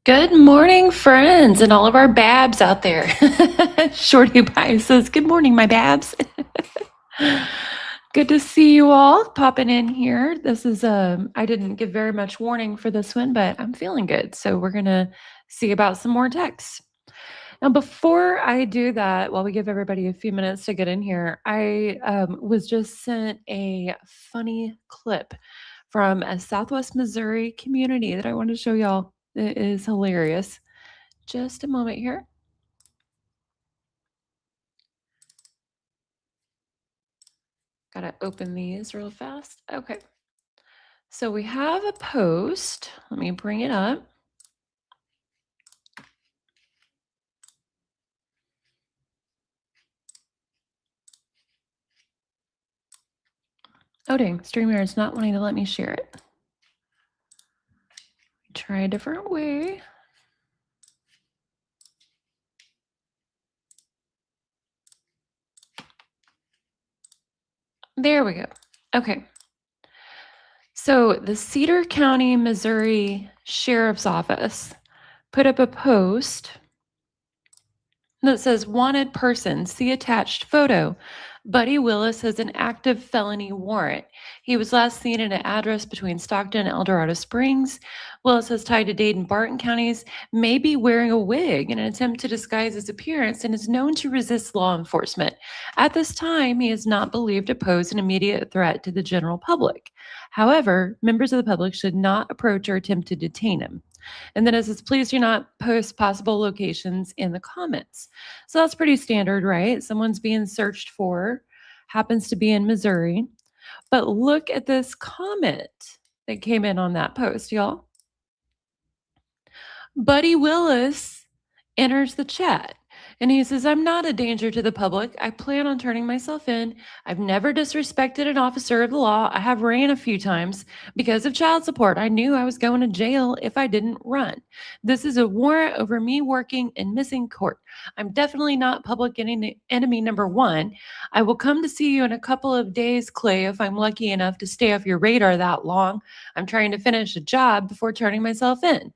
Good morning, friends, and all of our babs out there. Shorty Pie says, "Good morning, my babs." Good to see you all popping in here. This is I didn't give very much warning for this one, but I'm feeling good. So we're gonna see about some more texts. Now, before I do that, while we give everybody a few minutes to get in here, I was just sent a funny clip from a Southwest Missouri community that I want to show y'all. It is hilarious. Just a moment here. Gotta open these real fast. Okay. So we have a post. Let me bring it up. Oh, dang. StreamYard is not wanting to let me share it. Try a different way. There we go. Okay. So the Cedar County, Missouri Sheriff's Office put up a post that says, "Wanted person, see attached photo. Buddy Willis has an active felony warrant. He was last seen at an address between Stockton and El Dorado Springs. Willis has tied to Dade and Barton counties, may be wearing a wig in an attempt to disguise his appearance, and is known to resist law enforcement. At this time, he is not believed to pose an immediate threat to the general public. However, members of the public should not approach or attempt to detain him." And then it says, "Please do not post possible locations in the comments." So that's pretty standard, right? Someone's being searched for, happens to be in Missouri. But look at this comment that came in on that post, y'all. Buddy Willis enters the chat and he says, "I'm not a danger to the public. I plan on turning myself in. I've never disrespected an officer of the law. I have ran a few times because of child support. I knew I was going to jail if I didn't run. This is a warrant over me working and missing court. I'm definitely not public enemy number one. I will come to see you in a couple of days, Clay, if I'm lucky enough to stay off your radar that long. I'm trying to finish a job before turning myself in.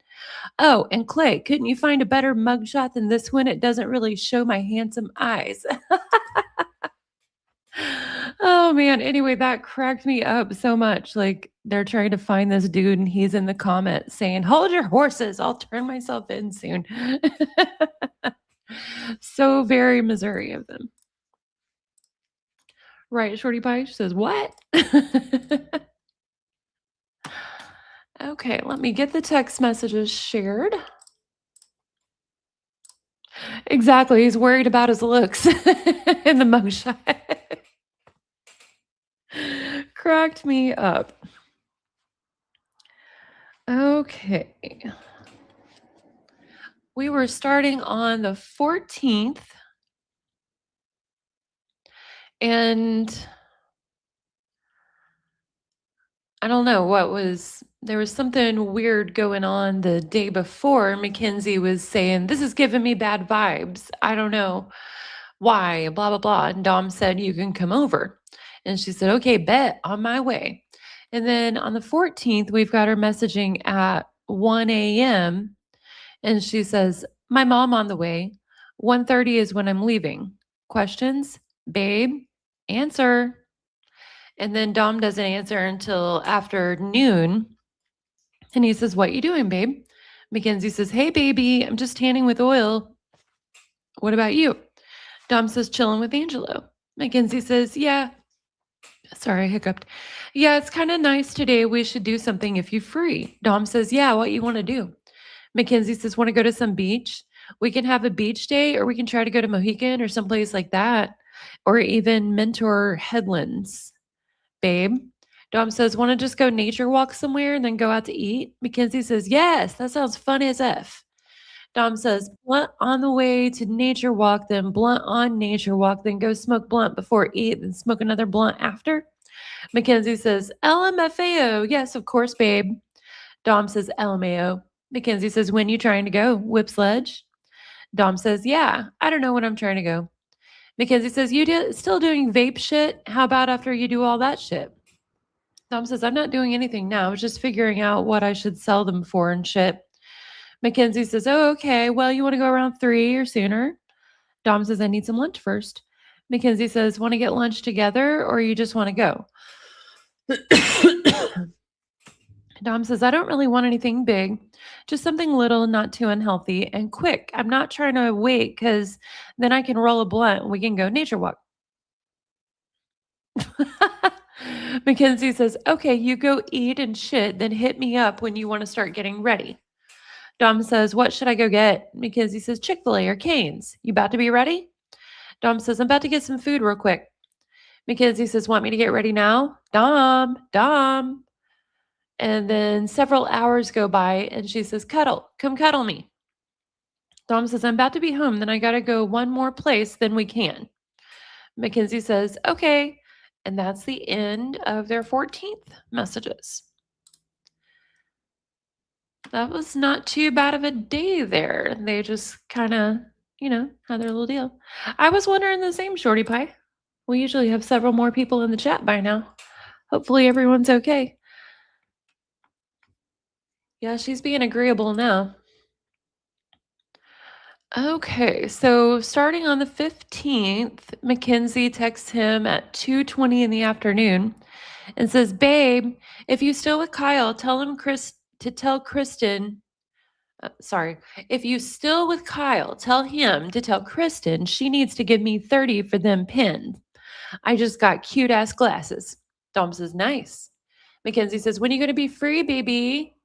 Oh, and Clay, couldn't you find a better mugshot than this one? It doesn't really show my handsome eyes." Oh man. Anyway, that cracked me up so much. Like they're trying to find this dude and he's in the comments saying, "Hold your horses. I'll turn myself in soon." So very Missouri of them. Right, Shorty Pie says, "What?" Okay, let me get the text messages shared. Exactly. He's worried about his looks in the mugshot. Cracked me up. Okay. We were starting on the 14th. And I don't know there was something weird going on the day before. Mackenzie was saying, "This is giving me bad vibes. I don't know why, blah, blah, blah." And Dom said, "You can come over." And she said, "Okay, bet, on my way." And then on the 14th, we've got her messaging at 1 a.m. And she says, "My mom on the way. 1:30 is when I'm leaving. Questions? Babe, answer." And then Dom doesn't answer until after noon. And he says, "What you doing, babe?" Mackenzie says, "Hey, baby, I'm just tanning with oil. What about you?" Dom says, "Chilling with Angelo." Mackenzie says, "Yeah." Sorry, I hiccuped. "Yeah, it's kind of nice today. We should do something if you're free." Dom says, "Yeah, what you want to do?" Mackenzie says, "Want to go to some beach? We can have a beach day, or we can try to go to Mohican or someplace like that, or even Mentor Headlands, babe." Dom says, "Want to just go nature walk somewhere and then go out to eat?" Mackenzie says, "Yes, that sounds fun as F." Dom says, "Blunt on the way to nature walk, then blunt on nature walk, then go smoke blunt before eat, then smoke another blunt after?" Mackenzie says, "LMFAO. Yes, of course, babe." Dom says, "LMAO." Mackenzie says, "When you trying to go? Whip sledge?" Dom says, "Yeah, I don't know when I'm trying to go." Mackenzie says, Still doing vape shit? How about after you do all that shit?" Dom says, "I'm not doing anything now. I was just figuring out what I should sell them for and shit." Mackenzie says, oh, okay. Well, you want to go around 3 or sooner? Dom says, I need some lunch first. Mackenzie says, want to get lunch together or you just want to go? Dom says, I don't really want anything big, just something little, not too unhealthy, and quick. I'm not trying to wait because then I can roll a blunt and we can go nature walk. Mackenzie says, okay, you go eat and shit, then hit me up when you want to start getting ready. Dom says, what should I go get? Mackenzie says, Chick-fil-A or Cane's. You about to be ready? Dom says, I'm about to get some food real quick. Mackenzie says, want me to get ready now? Dom. And then several hours go by and she says, cuddle, come cuddle me. Dom says, I'm about to be home. Then I got to go one more place, then we can. Mackenzie says, okay. And that's the end of their 14th messages. That was not too bad of a day there. They just kind of, had their little deal. I was wondering the same, Shorty Pie. We usually have several more people in the chat by now. Hopefully everyone's okay. Yeah, she's being agreeable now. Okay, so starting on the 15th, Mackenzie texts him at 2:20 in the afternoon and says, "Babe, if you still with Kyle, tell him to tell Kristen, sorry, if you still with Kyle, tell him to tell Kristen she needs to give me 30 for them pins. I just got cute ass glasses." Dom says, "Nice." Mackenzie says, "When are you going to be free, baby?"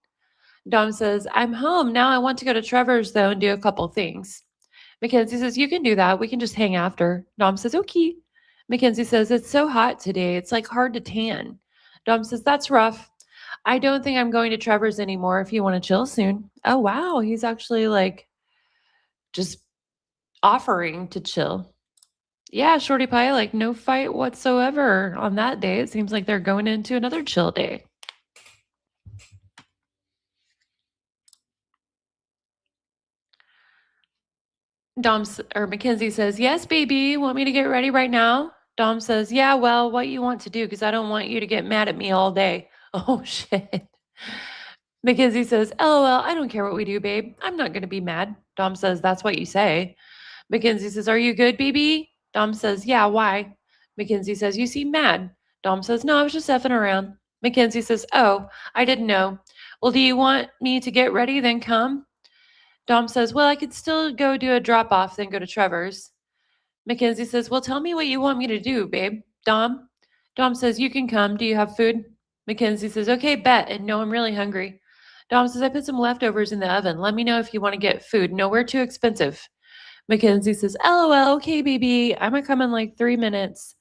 Dom says, "I'm home. Now I want to go to Trevor's, though, and do a couple things." Mackenzie says, "You can do that. We can just hang after." Dom says, "Okay." Mackenzie says, "It's so hot today. It's like hard to tan." Dom says, "That's rough. I don't think I'm going to Trevor's anymore if you want to chill soon." Oh, wow. He's actually like just offering to chill. Yeah, Shorty Pie, like no fight whatsoever on that day. It seems like they're going into another chill day. Mackenzie says, "Yes, baby. Want me to get ready right now?" Dom says, "Yeah, well, what you want to do, because I don't want you to get mad at me all day." Oh, shit. Mackenzie says, "LOL, I don't care what we do, babe. I'm not going to be mad." Dom says, "That's what you say." Mackenzie says, "Are you good, baby?" Dom says, "Yeah, why?" Mackenzie says, "You seem mad." Dom says, "No, I was just effing around." Mackenzie says, "Oh, I didn't know. Well, do you want me to get ready, then come?" Dom says, "Well, I could still go do a drop off, then go to Trevor's." Mackenzie says, "Well, tell me what you want me to do, babe." Dom says, "You can come. Do you have food?" Mackenzie says, "Okay, bet. And no, I'm really hungry." Dom says, "I put some leftovers in the oven. Let me know if you want to get food. Nowhere too expensive." Mackenzie says, "LOL, okay, baby. I'm going to come in like 3 minutes."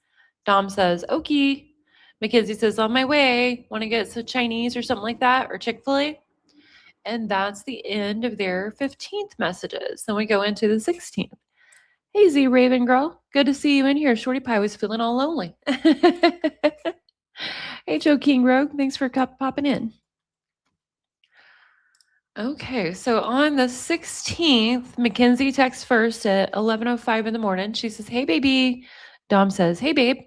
Dom says, "Okay." Mackenzie says, "On my way. Want to get some Chinese or something like that, or Chick-fil-A?" And that's the end of their 15th messages. Then we go into the 16th. Hey, Z Raven Girl. Good to see you in here. Shorty Pie was feeling all lonely. Hey, Joe King Rogue. Thanks for popping in. Okay, so on the 16th, Mackenzie texts first at 11:05 in the morning. She says, "Hey, baby." Dom says, "Hey, babe."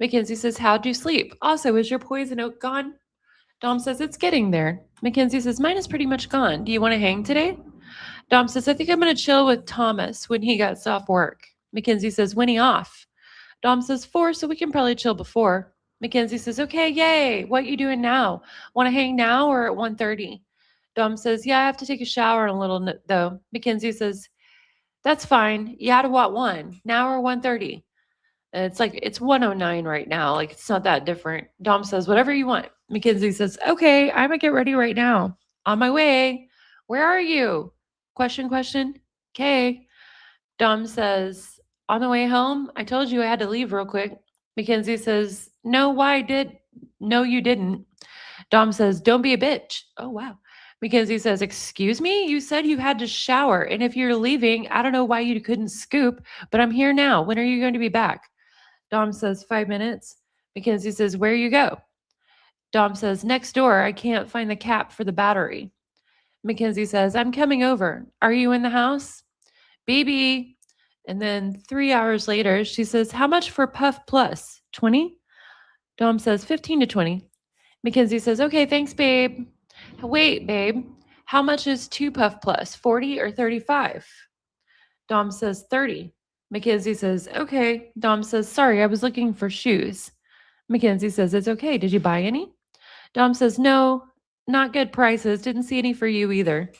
Mackenzie says, "How'd you sleep? Also, is your poison oak gone?" Dom says, "It's getting there." Mackenzie says, "Mine is pretty much gone. Do you want to hang today?" Dom says, "I think I'm going to chill with Thomas when he gets off work." Mackenzie says, "When he off?" Dom says, "4, so we can probably chill before." Mackenzie says, "Okay, yay. What you doing now? Want to hang now or at 1:30?" Dom says, "Yeah, I have to take a shower in a little though." Mackenzie says, "That's fine. Yeah, to what one? Now or 1:30?" And it's like, it's 1:09 right now. Like, it's not that different. Dom says, "Whatever you want." Mackenzie says, "Okay, I'm going to get ready right now. On my way. Where are you?" Question. Okay. Dom says, "On the way home, I told you I had to leave real quick." Mackenzie says, "No, No, you didn't." Dom says, "Don't be a bitch." Oh, wow. Mackenzie says, "Excuse me? You said you had to shower. And if you're leaving, I don't know why you couldn't scoop, but I'm here now. When are you going to be back?" Dom says, 5 minutes. Mackenzie says, "Where you go?" Dom says, "Next door. I can't find the cap for the battery." Mackenzie says, "I'm coming over. Are you in the house?" "Baby." And then 3 hours later, she says, "How much for Puff Plus? 20?" Dom says, 15 to 20. Mackenzie says, "Okay, thanks, babe." "Wait, babe. How much is 2 Puff Plus, 40 or 35? Dom says 30. Mackenzie says, okay. Dom says, sorry, I was looking for shoes. Mackenzie says, it's okay. Did you buy any? Dom says, no, not good prices. Didn't see any for you either.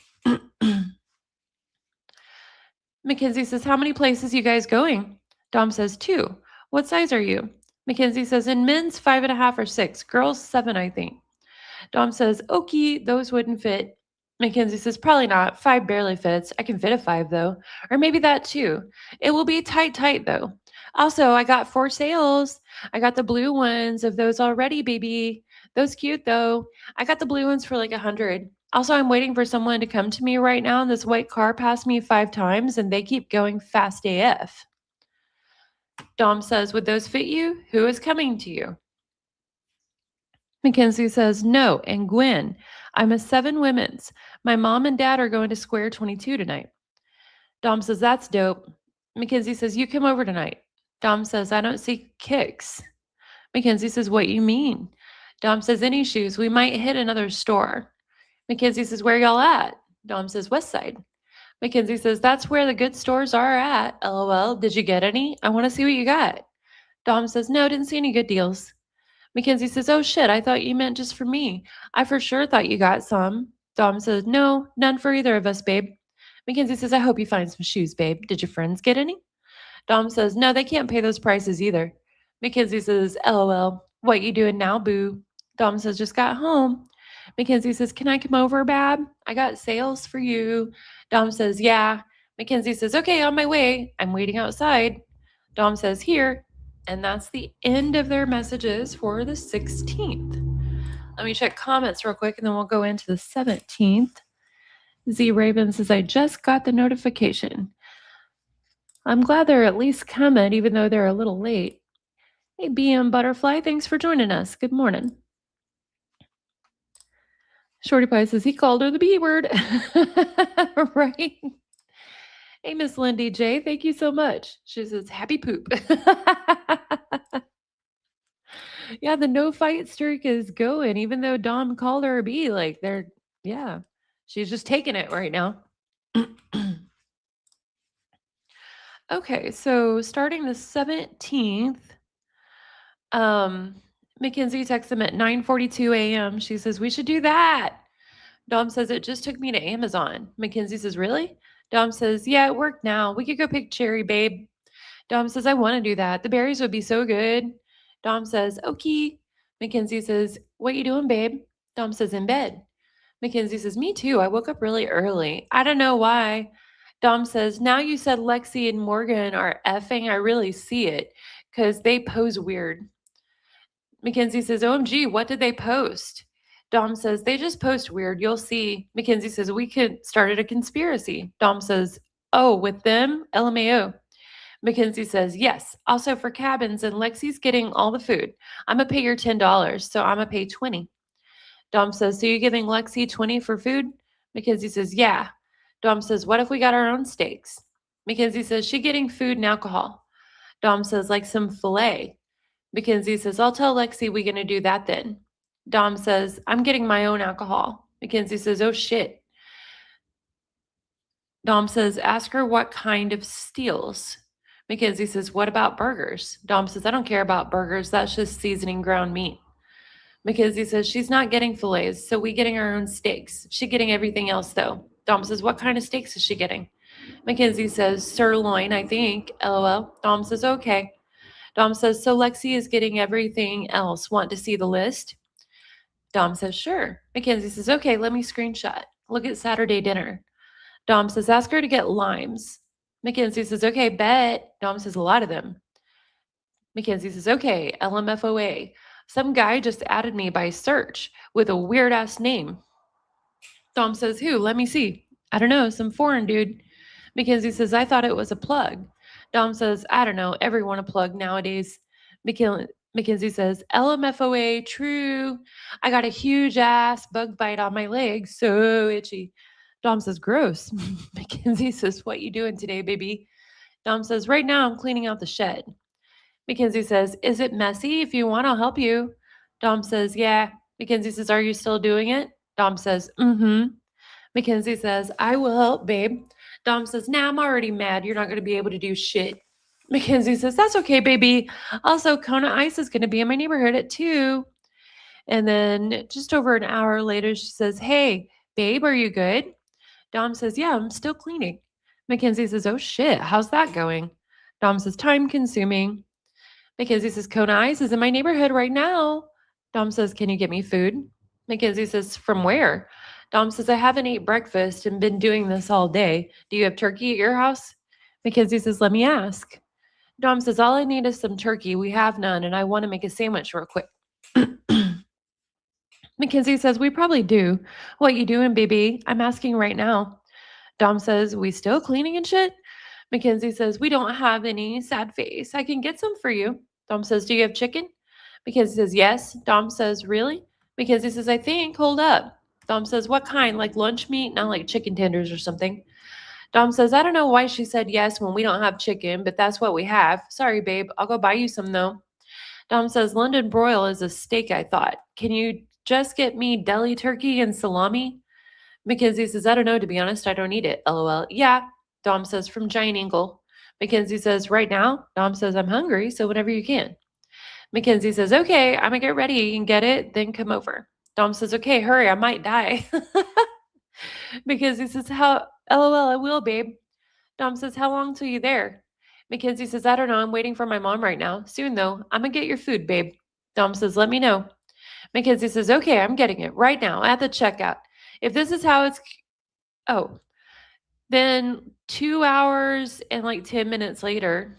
Mackenzie says, how many places you guys going? Dom says, 2. What size are you? Mackenzie says, in men's 5.5 or 6, girls 7, I think. Dom says, okay, those wouldn't fit. Mackenzie says, probably not. 5 barely fits. I can fit a 5 though. Or maybe that too. It will be tight though. Also, I got 4 sales. I got the blue ones of those already, baby. Those cute though. I got the blue ones for like 100. Also, I'm waiting for someone to come to me right now, and this white car passed me 5 times, and they keep going fast AF. Dom says, would those fit you? Who is coming to you? Mackenzie says, no. And Gwen, I'm a 7 women's. My mom and dad are going to Square 22 tonight. Dom says, that's dope. Mackenzie says, you come over tonight. Dom says, I don't see kicks. Mackenzie says, what you mean? Dom says, any shoes. We might hit another store. Mackenzie says, where y'all at? Dom says, West Side. Mackenzie says, that's where the good stores are at. LOL. Did you get any? I want to see what you got. Dom says, no, didn't see any good deals. Mackenzie says, oh shit, I thought you meant just for me. I for sure thought you got some. Dom says, no, none for either of us, babe. Mackenzie says, I hope you find some shoes, babe. Did your friends get any? Dom says, no, they can't pay those prices either. Mackenzie says, LOL. What you doing now, boo? Dom says, just got home. Mackenzie says, can I come over, Bab? I got sales for you. Dom says, yeah. Mackenzie says, okay, on my way. I'm waiting outside. Dom says, here. And that's the end of their messages for the 16th. Let me check comments real quick, and then we'll go into the 17th. Z Raven says, I just got the notification. I'm glad they're at least coming, even though they're a little late. Hey, BM Butterfly, thanks for joining us. Good morning. Shorty Pie says he called her the B word. Right? Hey, Miss Lindy J, thank you so much. She says, happy poop. Yeah, the no fight streak is going, even though Dom called her a B. Like, yeah, she's just taking it right now. Okay, so starting the 17th, Mackenzie texts him at 9:42 a.m. She says, we should do that. Dom says, it just took me to Amazon. Mackenzie says, really? Dom says, yeah, it worked now. We could go pick cherry, babe. Dom says, I want to do that. The berries would be so good. Dom says, okay. Mackenzie says, what you doing, babe? Dom says, in bed. Mackenzie says, me too. I woke up really early. I don't know why. Dom says, now you said Lexi and Morgan are effing. I really see it because they pose weird. Mackenzie says, OMG, what did they post? Dom says, they just post weird. You'll see. Mackenzie says, we could started a conspiracy. Dom says, oh, with them? LMAO. Mackenzie says, yes. Also for cabins, and Lexi's getting all the food. I'm going to pay your $10, so I'm going to pay 20. Dom says, so you're giving Lexi 20 for food? Mackenzie says, yeah. Dom says, what if we got our own steaks? Mackenzie says, she getting food and alcohol. Dom says, like some filet. Mackenzie says, I'll tell Lexi we're going to do that then. Dom says, I'm getting my own alcohol. Mackenzie says, oh shit. Dom says, ask her what kind of steals. Mackenzie says, what about burgers? Dom says, I don't care about burgers. That's just seasoning ground meat. Mackenzie says, she's not getting fillets, so we getting our own steaks. She getting everything else, though. Dom says, what kind of steaks is she getting? Mackenzie says, sirloin, I think. LOL. Dom says, okay. Dom says, so Lexi is getting everything else. Want to see the list? Dom says, sure. Mackenzie says, okay, let me screenshot. Look at Saturday dinner. Dom says, ask her to get limes. Mackenzie says, okay, bet. Dom says, a lot of them. Mackenzie says, okay, LMFOA. Some guy just added me by search with a weird ass name. Dom says, who? Let me see. I don't know, some foreign dude. Mackenzie says, I thought it was a plug. Dom says, I don't know, everyone a plug nowadays. Mackenzie says, LMFOA, true. I got a huge ass bug bite on my leg, so itchy. Dom says, gross. Mackenzie says, what you doing today, baby? Dom says, right now I'm cleaning out the shed. Mackenzie says, is it messy? If you want, I'll help you. Dom says, yeah. Mackenzie says, are you still doing it? Dom says, mm-hmm. Mackenzie says, I will help, babe. Dom says, nah, I'm already mad. You're not going to be able to do shit. Mackenzie says, that's okay, baby. Also, Kona Ice is going to be in my neighborhood at 2. And then just over an hour later, she says, hey, babe, are you good? Dom says, yeah, I'm still cleaning. Mackenzie says, oh shit, how's that going? Dom says, time consuming. Mackenzie says, Kona Ice is in my neighborhood right now. Dom says, can you get me food? Mackenzie says, from where? Dom says, I haven't ate breakfast and been doing this all day. Do you have turkey at your house? Mackenzie says, let me ask. Dom says, all I need is some turkey. We have none, and I want to make a sandwich real quick. Mackenzie says, we probably do. What you doing, baby? I'm asking right now. Dom says, we still cleaning and shit? Mackenzie says, we don't have any. Sad face. I can get some for you. Dom says, do you have chicken? Mackenzie says, yes. Dom says, really? Mackenzie says, I think. Hold up. Dom says, what kind? Like lunch meat? Not like chicken tenders or something. Dom says, I don't know why she said yes when we don't have chicken, but that's what we have. Sorry, babe. I'll go buy you some, though. Dom says, London broil is a steak, I thought. Can you just get me deli turkey and salami? Mackenzie says, I don't know, to be honest. I don't eat it. LOL. Yeah. Dom says, from Giant Eagle. Mackenzie says, right now? Dom says, I'm hungry, so whenever you can. Mackenzie says, okay, I'm going to get ready and get it, then come over. Dom says, okay, hurry, I might die. Mackenzie says, how? LOL, I will, babe. Dom says, how long till you there? Mackenzie says, I don't know. I'm waiting for my mom right now. Soon, though. I'm going to get your food, babe. Dom says, let me know. Mackenzie says, okay, I'm getting it right now at the checkout. If this is how it's. Oh. Then 2 hours and like 10 minutes later,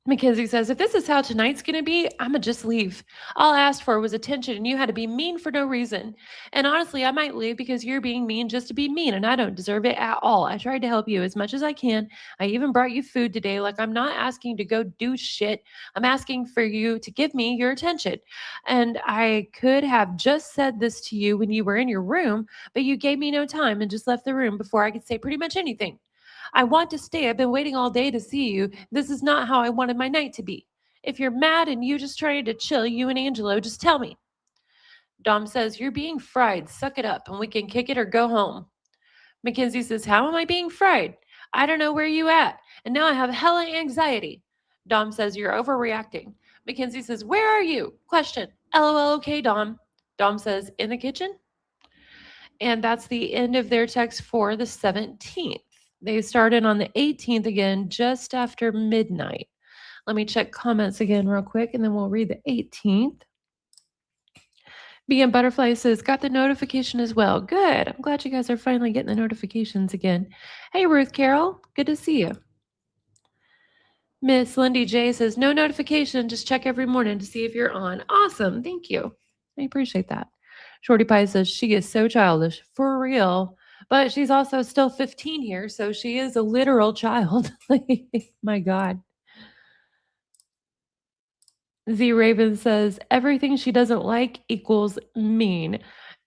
Mackenzie says, if this is how tonight's going to be, I'm going to just leave. All I asked for was attention, and you had to be mean for no reason. And honestly, I might leave because you're being mean just to be mean, and I don't deserve it at all. I tried to help you as much as I can. I even brought you food today. Like, I'm not asking to go do shit. I'm asking for you to give me your attention. And I could have just said this to you when you were in your room, but you gave me no time and just left the room before I could say pretty much anything. I want to stay. I've been waiting all day to see you. This is not how I wanted my night to be. If you're mad and you just trying to chill, you and Angelo, just tell me. Dom says, you're being fried. Suck it up and we can kick it or go home. Mackenzie says, how am I being fried? I don't know where you at. And now I have hella anxiety. Dom says, you're overreacting. Mackenzie says, where are you? Question. LOL, okay, Dom. Dom says, in the kitchen? And that's the end of their text for the 17th. They started on the 18th again, just after midnight. Let me check comments again real quick, and then we'll read the 18th. BM Butterfly says, got the notification as well. Good. I'm glad you guys are finally getting the notifications again. Hey, Ruth Carol. Good to see you. Miss Lindy J says, no notification. Just check every morning to see if you're on. Awesome. Thank you. I appreciate that. Shorty Pie says, she is so childish. For real. But she's also still 15 here, so she is a literal child. My God. Z Raven says, everything she doesn't like equals mean.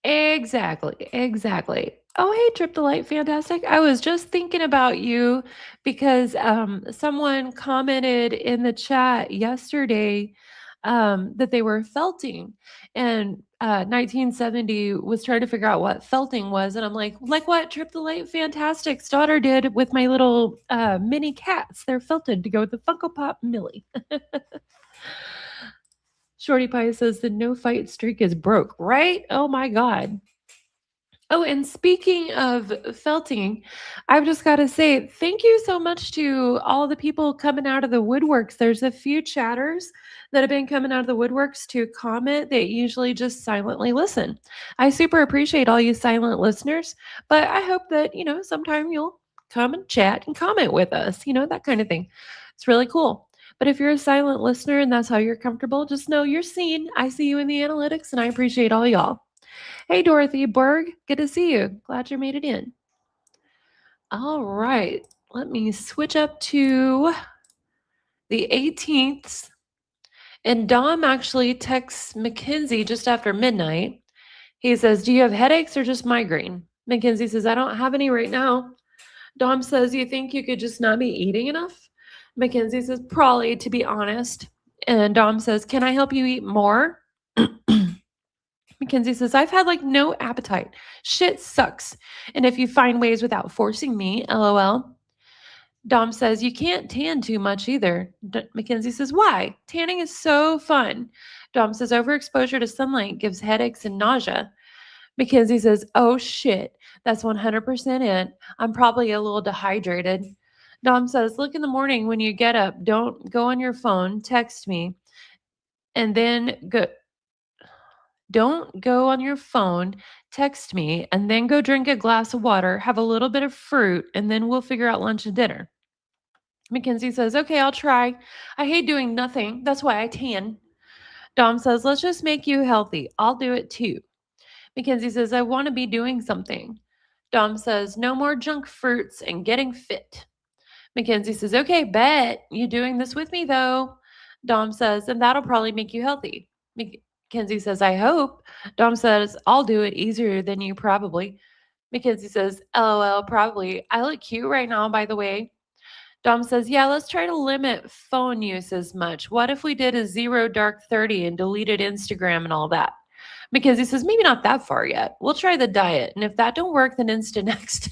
Exactly. Exactly. Oh, hey, Trip Delight, fantastic. I was just thinking about you because someone commented in the chat yesterday that they were felting, and 1970 was trying to figure out what felting was, and I'm like what Trip Delight, fantastic's daughter did with my little mini cats. They're felted to go with the Funko Pop Millie. Shorty Pie says the no fight streak is broke, right? Oh my God. Oh, and speaking of felting, I've just got to say thank you so much to all the people coming out of the woodworks. There's a few chatters that have been coming out of the woodworks to comment that usually just silently listen. I super appreciate all you silent listeners, but I hope that, sometime you'll come and chat and comment with us, that kind of thing. It's really cool. But if you're a silent listener and that's how you're comfortable, just know you're seen. I see you in the analytics, and I appreciate all y'all. Hey, Dorothy Berg, good to see you. Glad you made it in. All right, let me switch up to the 18th. And Dom actually texts Mackenzie just after midnight. He says, do you have headaches or just migraine? Mackenzie says, I don't have any right now. Dom says, you think you could just not be eating enough? Mackenzie says, probably, to be honest. And Dom says, can I help you eat more? Mackenzie says, I've had like no appetite. Shit sucks. And if you find ways without forcing me, lol. Dom says, you can't tan too much either. Mackenzie says, why? Tanning is so fun. Dom says, overexposure to sunlight gives headaches and nausea. Mackenzie says, oh shit, that's 100% it. I'm probably a little dehydrated. Dom says, look in the morning when you get up. Don't go on your phone. Text me. And then go. Don't go on your phone. Text me. And then go drink a glass of water. Have a little bit of fruit. And then we'll figure out lunch and dinner. Mackenzie says, okay, I'll try. I hate doing nothing. That's why I tan. Dom says, let's just make you healthy. I'll do it too. Mackenzie says, I want to be doing something. Dom says, no more junk fruits and getting fit. Mackenzie says, okay, bet. You doing this with me though? Dom says, and that'll probably make you healthy. Mackenzie says, I hope. Dom says, I'll do it easier than you probably. Mackenzie says, LOL, probably. I look cute right now, by the way. Dom says, yeah, let's try to limit phone use as much. What if we did a zero dark 30 and deleted Instagram and all that? Mackenzie says, maybe not that far yet. We'll try the diet. And if that don't work, then Insta next.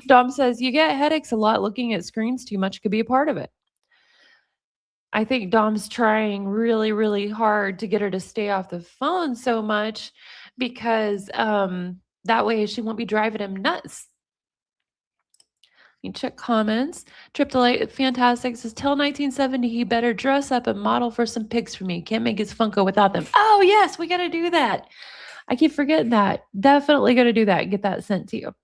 Dom says, you get headaches a lot. Looking at screens too much could be a part of it. I think Dom's trying really, really hard to get her to stay off the phone so much because that way she won't be driving him nuts. You check comments. Trip Delight Fantastic says, tell 1970 he better dress up and model for some pics for me. Can't make his Funko without them. Oh, yes, we got to do that. I keep forgetting that. Definitely going to do that. Get that sent to you.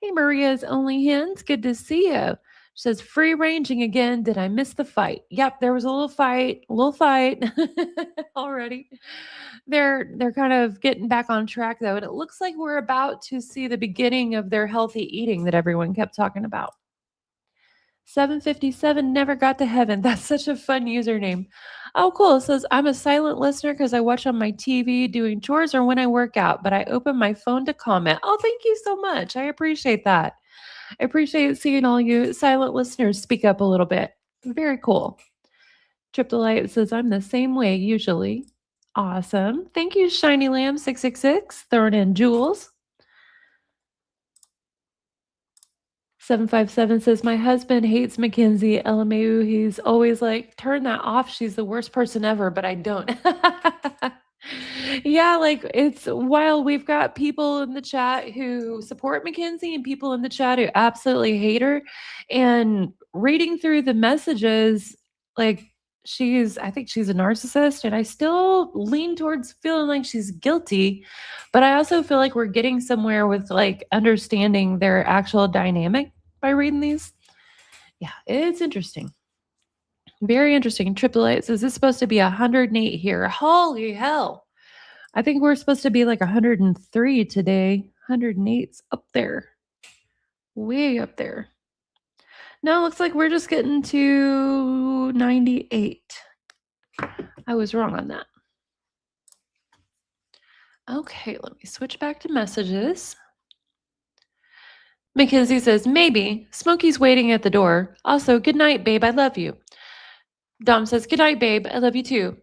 Hey, Maria's Only Hands. Good to see you. She says, free ranging again. Did I miss the fight? Yep, there was a little fight already. They're kind of getting back on track though, and it looks like we're about to see the beginning of their healthy eating that everyone kept talking about. 757 never got to heaven. That's such a fun username. Oh, cool. It says, I'm a silent listener because I watch on my TV doing chores or when I work out, but I open my phone to comment. Oh, thank you so much. I appreciate that. I appreciate seeing all you silent listeners speak up a little bit. Very cool. Trip Delight says, I'm the same way usually. Awesome. Thank you, Shiny Lamb 666. Throwing in jewels. 757 says, my husband hates Mackenzie. LMAU. He's always like, turn that off. She's the worst person ever, but I don't. Yeah, like it's while we've got people in the chat who support Mackenzie and people in the chat who absolutely hate her. And reading through the messages, like I think she's a narcissist, and I still lean towards feeling like she's guilty. But I also feel like we're getting somewhere with like understanding their actual dynamic by reading these. Yeah, it's interesting. Very interesting. Triple A says, this is supposed to be 108 here. Holy hell. I think we're supposed to be like 103 today. 108's up there. Way up there. No, it looks like we're just getting to 98. I was wrong on that. Okay, let me switch back to messages. Mackenzie says, maybe. Smokey's waiting at the door. Also, good night, babe. I love you. Dom says, good night, babe. I love you too.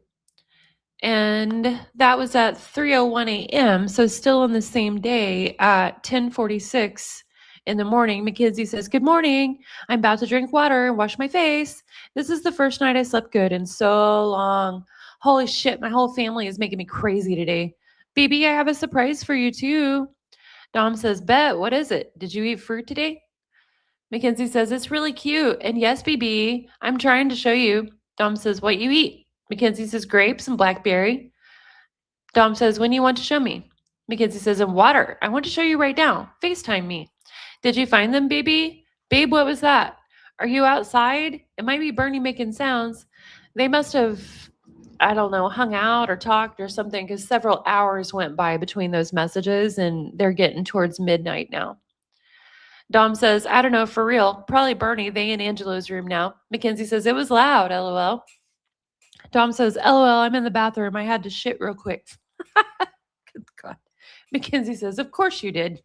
And that was at 3:01 a.m. So still on the same day at 10:46 in the morning. Mackenzie says, good morning. I'm about to drink water and wash my face. This is the first night I slept good in so long. Holy shit, my whole family is making me crazy today. BB, I have a surprise for you too. Dom says, bet, what is it? Did you eat fruit today? Mackenzie says, it's really cute. And yes, BB, I'm trying to show you. Dom says, what you eat? Mackenzie says, grapes and blackberry. Dom says, when you want to show me? Mackenzie says, in water. I want to show you right now. FaceTime me. Did you find them, baby? Babe, what was that? Are you outside? It might be Bernie making sounds. They must have, I don't know, hung out or talked or something because several hours went by between those messages and they're getting towards midnight now. Dom says, I don't know, for real. Probably Bernie. They in Angelo's room now. Mackenzie says, it was loud, LOL. Dom says, LOL, I'm in the bathroom. I had to shit real quick. Good God. Mackenzie says, of course you did.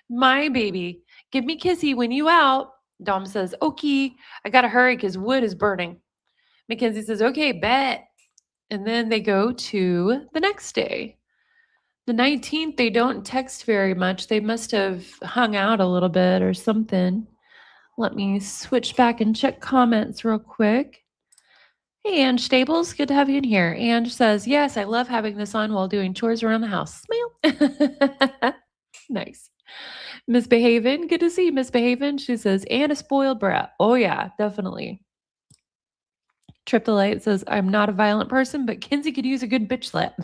My baby, give me kissy when you out. Dom says, okay, I got to hurry because wood is burning. Mackenzie says, okay, bet. And then they go to the next day. The 19th, they don't text very much. They must have hung out a little bit or something. Let me switch back and check comments real quick. Hey, Ange Stables, good to have you in here. Ange says, yes, I love having this on while doing chores around the house. Smile. Nice. Misbehaving, good to see you, Misbehaving. She says, and a spoiled brat. Oh, yeah, definitely. Trip the Light says, I'm not a violent person, but Kinsey could use a good bitch slap.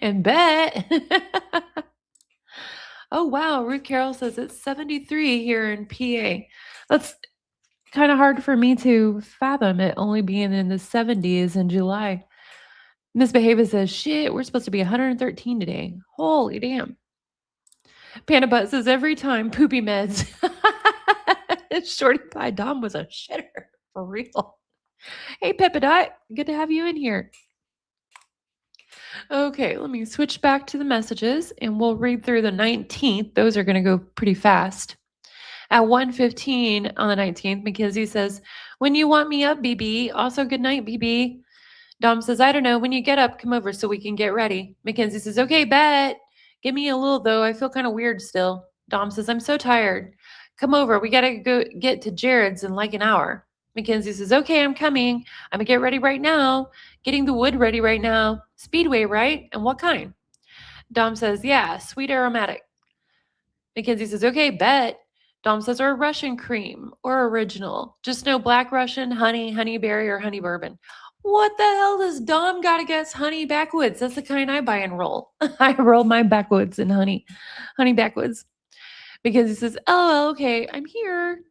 And bet. Oh, wow. Ruth Carroll says it's 73 here in PA. That's kind of hard for me to fathom it only being in the 70s in July. Miss Behava says, shit, we're supposed to be 113 today. Holy damn. Panda Butt says, every time poopy meds. Shorty Pie Dom was a shitter. For real. Hey, Peppadot. Good to have you in here. Okay, let me switch back to the messages and we'll read through the 19th. Those are going to go pretty fast. At 1:15 on the 19th, Mackenzie says, when you want me up, BB. Also, good night, BB. Dom says, I don't know. When you get up, come over so we can get ready. Mackenzie says, okay, bet. Give me a little, though. I feel kind of weird still. Dom says, I'm so tired. Come over. We got to go get to Jared's in like an hour. Mackenzie says, okay, I'm coming. I'm going to get ready right now. Getting the wood ready right now. Speedway, right? And what kind? Dom says, yeah, sweet aromatic. Mackenzie says, okay, bet. Dom says, or Russian cream or original. Just no black Russian, honey, honeyberry, or honey bourbon. What the hell does Dom got against honey backwoods? That's the kind I buy and roll. I roll my backwoods in honey backwoods. Because he says, oh, okay, I'm here.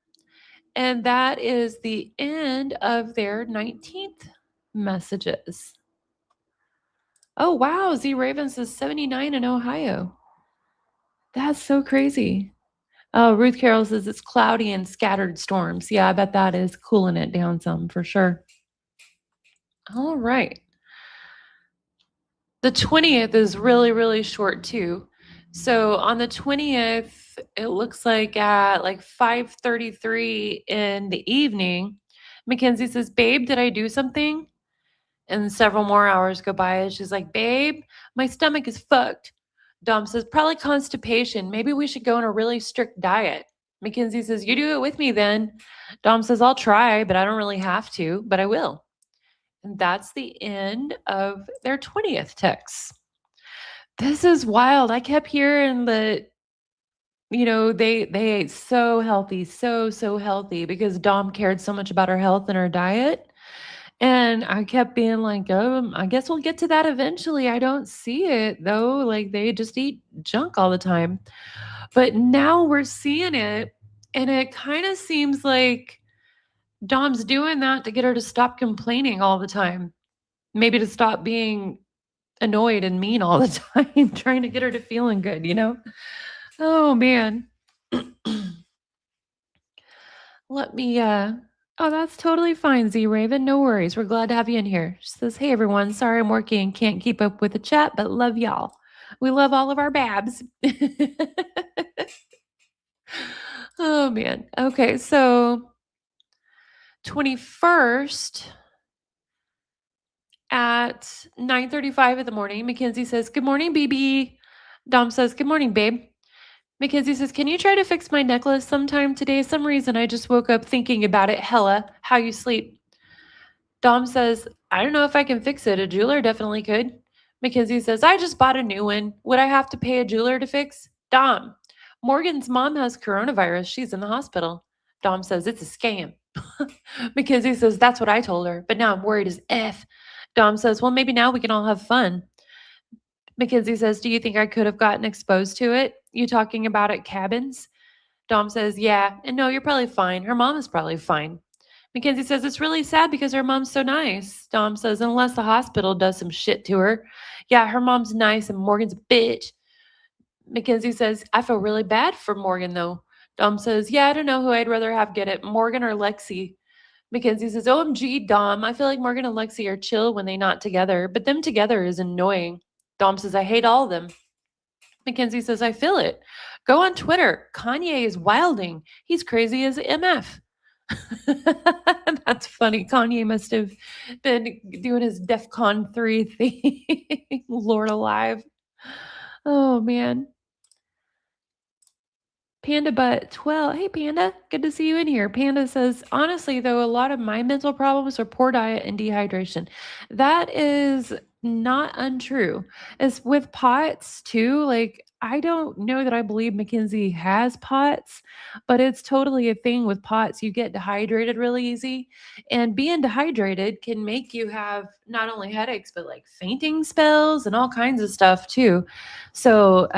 And that is the end of their 19th messages. Oh, wow. Z Raven says 79 in Ohio. That's so crazy. Oh, Ruth Carroll says it's cloudy and scattered storms. Yeah, I bet that is cooling it down some for sure. All right. The 20th is really, really short too. So on the 20th, it looks like at like 5:33 in the evening, Mackenzie says, babe, did I do something? And several more hours go by and she's like, babe, my stomach is fucked. Dom says, probably constipation. Maybe we should go on a really strict diet. Mackenzie says, you do it with me then. Dom says, I'll try, but I don't really have to, but I will. And that's the end of their 20th text. This is wild. I kept hearing that, they ate so healthy, so healthy because Dom cared so much about her health and her diet. And I kept being like, I guess we'll get to that eventually. I don't see it though. Like they just eat junk all the time. But now we're seeing it. And it kind of seems like Dom's doing that to get her to stop complaining all the time. Maybe to stop being annoyed and mean all the time, trying to get her to feeling good, Oh man. Let me Oh, that's totally fine, Z Raven. No worries. We're glad to have you in here. She says, hey everyone, sorry I'm working and can't keep up with the chat, but love y'all. We love all of our babs. Oh man. Okay, so 21st at 9:35 in the morning, Mackenzie says, good morning, BB. Dom says, good morning, babe. Mackenzie says, can you try to fix my necklace sometime today? Some reason I just woke up thinking about it. Hella, how you sleep? Dom says, I don't know if I can fix it. A jeweler definitely could. Mackenzie says, I just bought a new one. Would I have to pay a jeweler to fix? Dom, Morgan's mom has coronavirus. She's in the hospital. Dom says, it's a scam. Mackenzie says, that's what I told her, but now I'm worried as F. Dom says, well, maybe now we can all have fun. Mackenzie says, do you think I could have gotten exposed to it? You talking about at cabins? Dom says, yeah. And no, you're probably fine. Her mom is probably fine. Mackenzie says, it's really sad because her mom's so nice. Dom says, unless the hospital does some shit to her. Yeah, her mom's nice and Morgan's a bitch. Mackenzie says, I feel really bad for Morgan though. Dom says, yeah, I don't know who I'd rather have get it, Morgan or Lexi. Mackenzie says, OMG, Dom, I feel like Morgan and Lexi are chill when they not together, but them together is annoying. Dom says, I hate all of them. Mackenzie says, I feel it. Go on Twitter. Kanye is wilding. He's crazy as MF. That's funny. Kanye must have been doing his DEF CON 3 thing. Lord alive. Oh, man. Panda Butt 12. Hey, Panda. Good to see you in here. Panda says, honestly, though, a lot of my mental problems are poor diet and dehydration. That is not untrue. As with POTS, too, like, I don't know that I believe Mackenzie has POTS, but it's totally a thing with POTS. You get dehydrated really easy, and being dehydrated can make you have not only headaches, but like fainting spells and all kinds of stuff, too. So,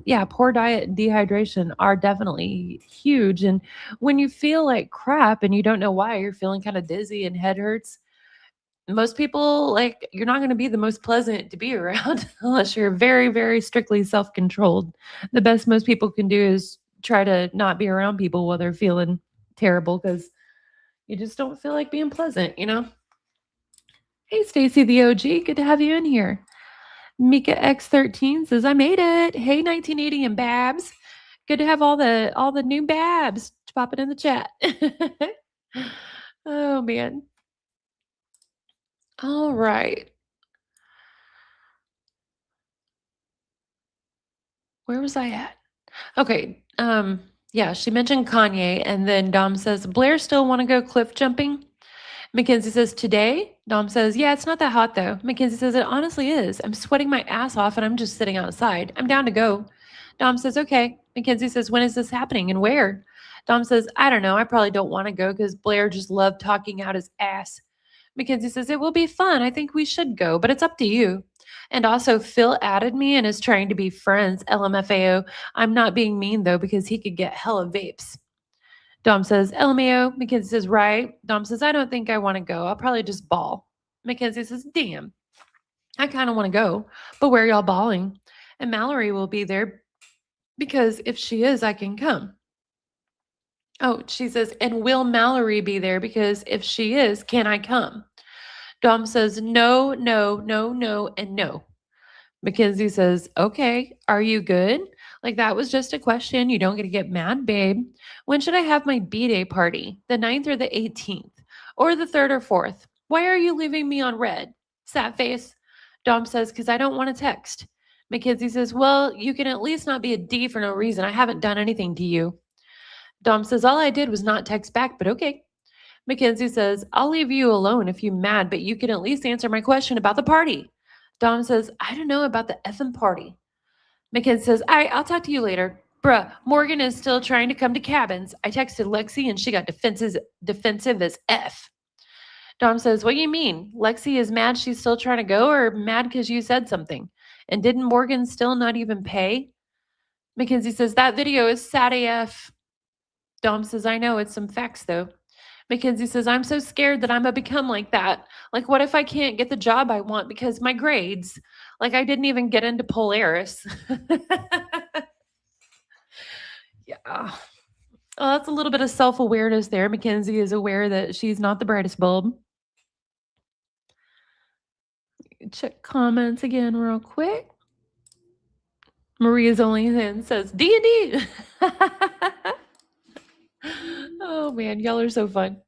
yeah, poor diet and dehydration are definitely huge. And when you feel like crap and you don't know why, you're feeling kind of dizzy and head hurts. Most people, like, you're not going to be the most pleasant to be around unless you're very, very strictly self controlled. The best most people can do is try to not be around people while they're feeling terrible because you just don't feel like being pleasant. Hey, Stacy the OG, good to have you in here. Mika X13 says, I made it. Hey, 1980 and Babs. Good to have all the new Babs popping in the chat. Oh man. All right. Where was I at? Okay. Yeah, she mentioned Kanye, and then Dom says, Blair still want to go cliff jumping? Mackenzie says, today? Dom says, yeah, it's not that hot though. Mackenzie says, it honestly is. I'm sweating my ass off and I'm just sitting outside. I'm down to go. Dom says, okay. Mackenzie says, when is this happening and where? Dom says, I don't know. I probably don't want to go because Blair just loved talking out his ass. Mackenzie says, it will be fun. I think we should go, but it's up to you. And also, Phil added me and is trying to be friends. LMFAO. I'm not being mean though because he could get hella vapes. Dom says, LMAO. Mackenzie says, right. Dom says, I don't think I want to go. I'll probably just ball. Mackenzie says, damn, I kind of want to go, but where are y'all balling? And Mallory will be there because if she is, I can come. Oh, she says, and will Mallory be there? Because if she is, can I come? Dom says, no, no, no, no, and no. Mackenzie says, okay, are you good? Like that was just a question. You don't get to get mad, babe. When should I have my B-Day party? The 9th or the 18th? Or the 3rd or 4th? Why are you leaving me on red? Sad face. Dom says, because I don't want to text. Mackenzie says, well, you can at least not be a D for no reason. I haven't done anything to you. Dom says, all I did was not text back, but okay. Mackenzie says, I'll leave you alone if you're mad, but you can at least answer my question about the party. Dom says, I don't know about the effing party. Mackenzie says, all right, I'll talk to you later. Bruh, Morgan is still trying to come to cabins. I texted Lexi and she got defensive as F. Dom says, what do you mean? Lexi is mad she's still trying to go or mad because you said something? And didn't Morgan still not even pay? Mackenzie says, that video is sad AF. Dom says, I know, it's some facts though. Mackenzie says, I'm so scared that I'm going to become like that. Like, what if I can't get the job I want because my grades? Like, I didn't even get into Polaris. Yeah. Oh, that's a little bit of self awareness there. Mackenzie is aware that she's not the brightest bulb. Check comments again, real quick. Maria's only then says D&D. Oh man, y'all are so fun.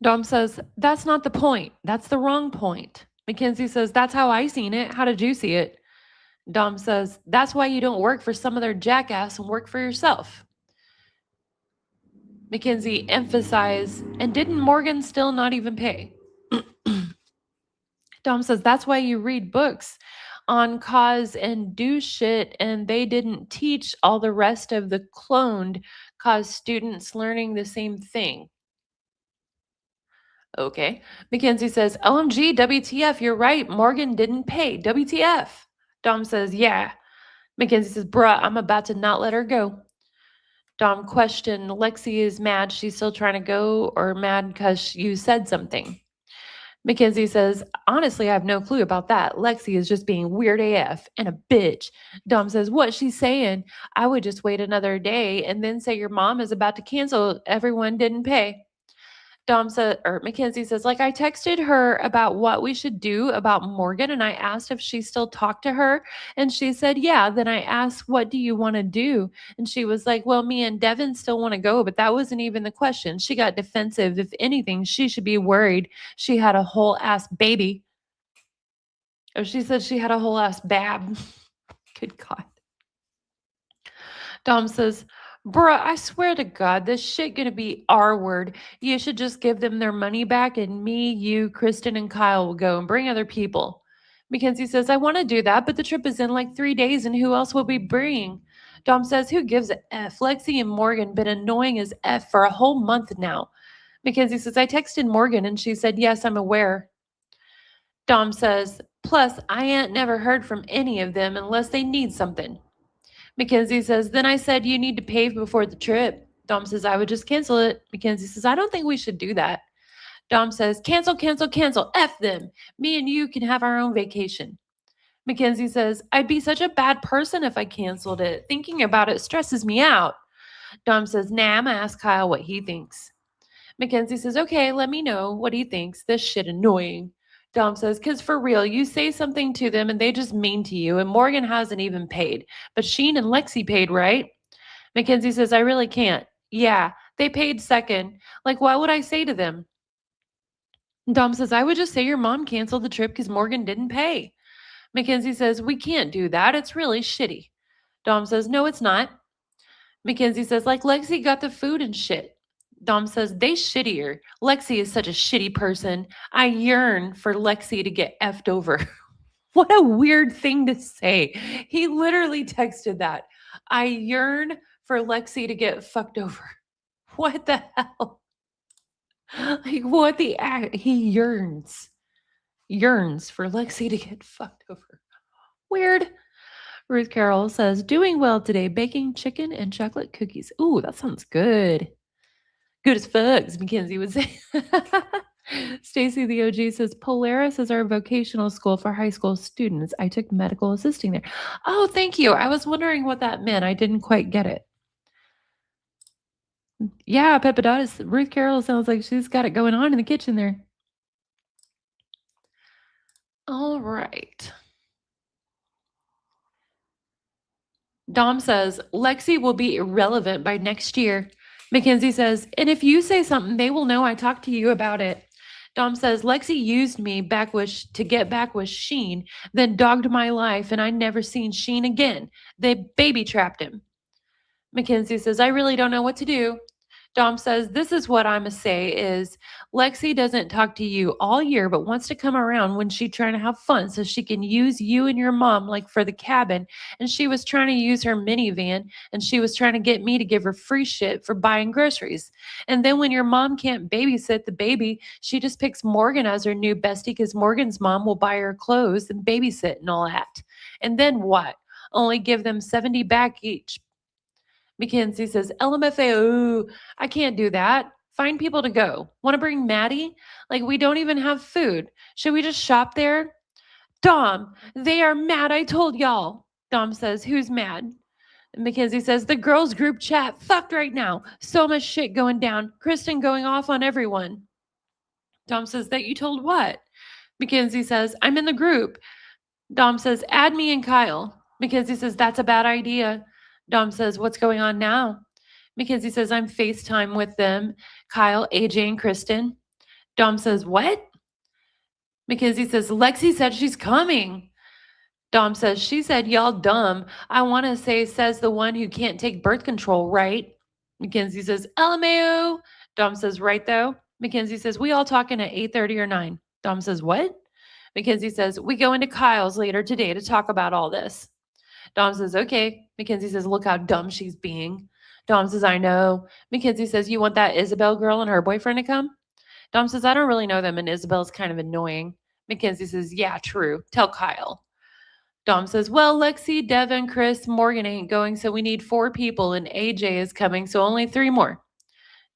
Dom says, that's not the point. That's the wrong point. Mackenzie says, that's how I seen it. How did you see it? Dom says, that's why you don't work for some other jackass and work for yourself. Mackenzie emphasized, and didn't Morgan still not even pay? Dom says, that's why you read books on cause and do shit, and they didn't teach all the rest of the cloned cause students learning the same thing. Okay. Mackenzie says, OMG, WTF, you're right. Morgan didn't pay. WTF. Dom says, yeah. Mackenzie says, bruh, I'm about to not let her go. Dom questioned, Lexi is mad she's still trying to go or mad because you said something? Mackenzie says, honestly, I have no clue about that. Lexi is just being weird AF and a bitch. Dom says, what she's saying? I would just wait another day and then say your mom is about to cancel. Everyone didn't pay. Mackenzie says, like, I texted her about what we should do about Morgan, and I asked if she still talked to her, and she said, yeah. Then I asked, what do you want to do? And she was like, well, me and Devin still want to go, but that wasn't even the question. She got defensive. If anything, she should be worried. She had a whole ass baby. Oh, she said she had a whole ass bab. Good God. Dom says, bruh, I swear to God, this shit gonna be our word. You should just give them their money back, and me, you, Kristen, and Kyle will go and bring other people. Mackenzie says, I want to do that, but the trip is in like 3 days, and who else will we bring? Dom says, who gives a F? Lexi and Morgan been annoying as F for a whole month now. Mackenzie says, I texted Morgan, and she said, yes, I'm aware. Dom says, plus, I ain't never heard from any of them unless they need something. Mackenzie says, then I said you need to pay before the trip. Dom says, I would just cancel it. Mackenzie says, I don't think we should do that. Dom says, cancel, cancel, cancel. F them. Me and you can have our own vacation. Mackenzie says, I'd be such a bad person if I canceled it. Thinking about it stresses me out. Dom says, nah, I'm going to ask Kyle what he thinks. Mackenzie says, okay, let me know what he thinks. This shit annoying. Dom says, because for real, you say something to them and they just mean to you, and Morgan hasn't even paid. But Sheen and Lexi paid, right? Mackenzie says, I really can't. Yeah, they paid second. Like, what would I say to them? Dom says, I would just say your mom canceled the trip because Morgan didn't pay. Mackenzie says, we can't do that. It's really shitty. Dom says, no, it's not. Mackenzie says, like, Lexi got the food and shit. Dom says, they shittier. Lexi is such a shitty person. I yearn for Lexi to get effed over. What a weird thing to say. He literally texted that. I yearn for Lexi to get fucked over. What the hell? Like, what the act? He yearns for Lexi to get fucked over. Weird. Ruth Carroll says, doing well today, baking chicken and chocolate cookies. Ooh, that sounds good. Good as fucks, Mackenzie would say. Stacy the OG says, Polaris is our vocational school for high school students. I took medical assisting there. Oh, thank you. I was wondering what that meant. I didn't quite get it. Yeah, Peppadotis. Ruth Carroll sounds like she's got it going on in the kitchen there. All right. Dom says, Lexi will be irrelevant by next year. Mackenzie says, and if you say something, they will know I talked to you about it. Dom says, Lexi used me to get back with Sheen, then dogged my life, and I never seen Sheen again. They baby trapped him. Mackenzie says, I really don't know what to do. Dom says, this is what I'm going to say is Lexi doesn't talk to you all year, but wants to come around when she's trying to have fun so she can use you and your mom like for the cabin. And she was trying to use her minivan, and she was trying to get me to give her free shit for buying groceries. And then when your mom can't babysit the baby, she just picks Morgan as her new bestie because Morgan's mom will buy her clothes and babysit and all that. And then what? Only give them 70 back each. Mackenzie says, LMFAO, ooh, I can't do that. Find people to go. Want to bring Maddie? Like, we don't even have food. Should we just shop there? Dom, they are mad. I told y'all. Dom says, who's mad? Mackenzie says, the girls group chat fucked right now. So much shit going down. Kristen going off on everyone. Dom says, that you told what? Mackenzie says, I'm in the group. Dom says, add me and Kyle. Mackenzie says, that's a bad idea. Dom says, what's going on now? Mackenzie says, I'm FaceTime with them, Kyle, AJ, and Kristen. Dom says, what? Mackenzie says, Lexi said she's coming. Dom says, she said, y'all dumb. I want to say, says the one who can't take birth control, right? Mackenzie says, LMAO. Dom says, right though? Mackenzie says, we all talking at 8:30 or 9. Dom says, what? Mackenzie says, we go into Kyle's later today to talk about all this. Dom says, okay. Mackenzie says, look how dumb she's being. Dom says, I know. Mackenzie says, you want that Isabel girl and her boyfriend to come? Dom says, I don't really know them, and Isabel's kind of annoying. Mackenzie says, yeah, true. Tell Kyle. Dom says, well, Lexi, Devin, Chris, Morgan ain't going, so we need 4 people, and AJ is coming, so only 3 more.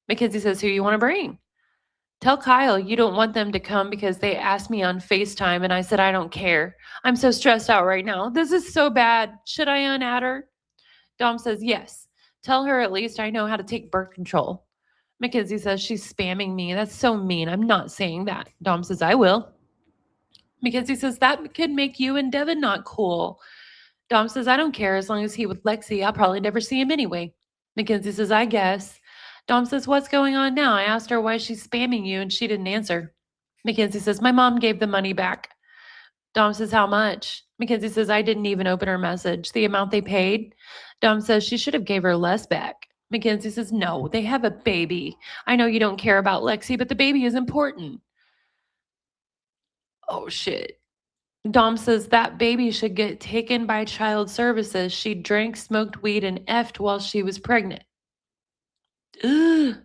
Mackenzie says, who you want to bring? Tell Kyle you don't want them to come because they asked me on FaceTime, and I said I don't care. I'm so stressed out right now. This is so bad. Should I unadd her? Dom says, yes. Tell her at least I know how to take birth control. Mackenzie says, she's spamming me. That's so mean. I'm not saying that. Dom says, I will. Mackenzie says, that could make you and Devin not cool. Dom says, I don't care as long as he with Lexi. I'll probably never see him anyway. Mackenzie says, I guess. Dom says, what's going on now? I asked her why she's spamming you and she didn't answer. Mackenzie says, my mom gave the money back. Dom says, how much? Mackenzie says, I didn't even open her message. The amount they paid? Dom says, she should have gave her less back. Mackenzie says, no, they have a baby. I know you don't care about Lexi, but the baby is important. Oh, shit. Dom says that baby should get taken by child services. She drank, smoked weed, and effed while she was pregnant. Ugh.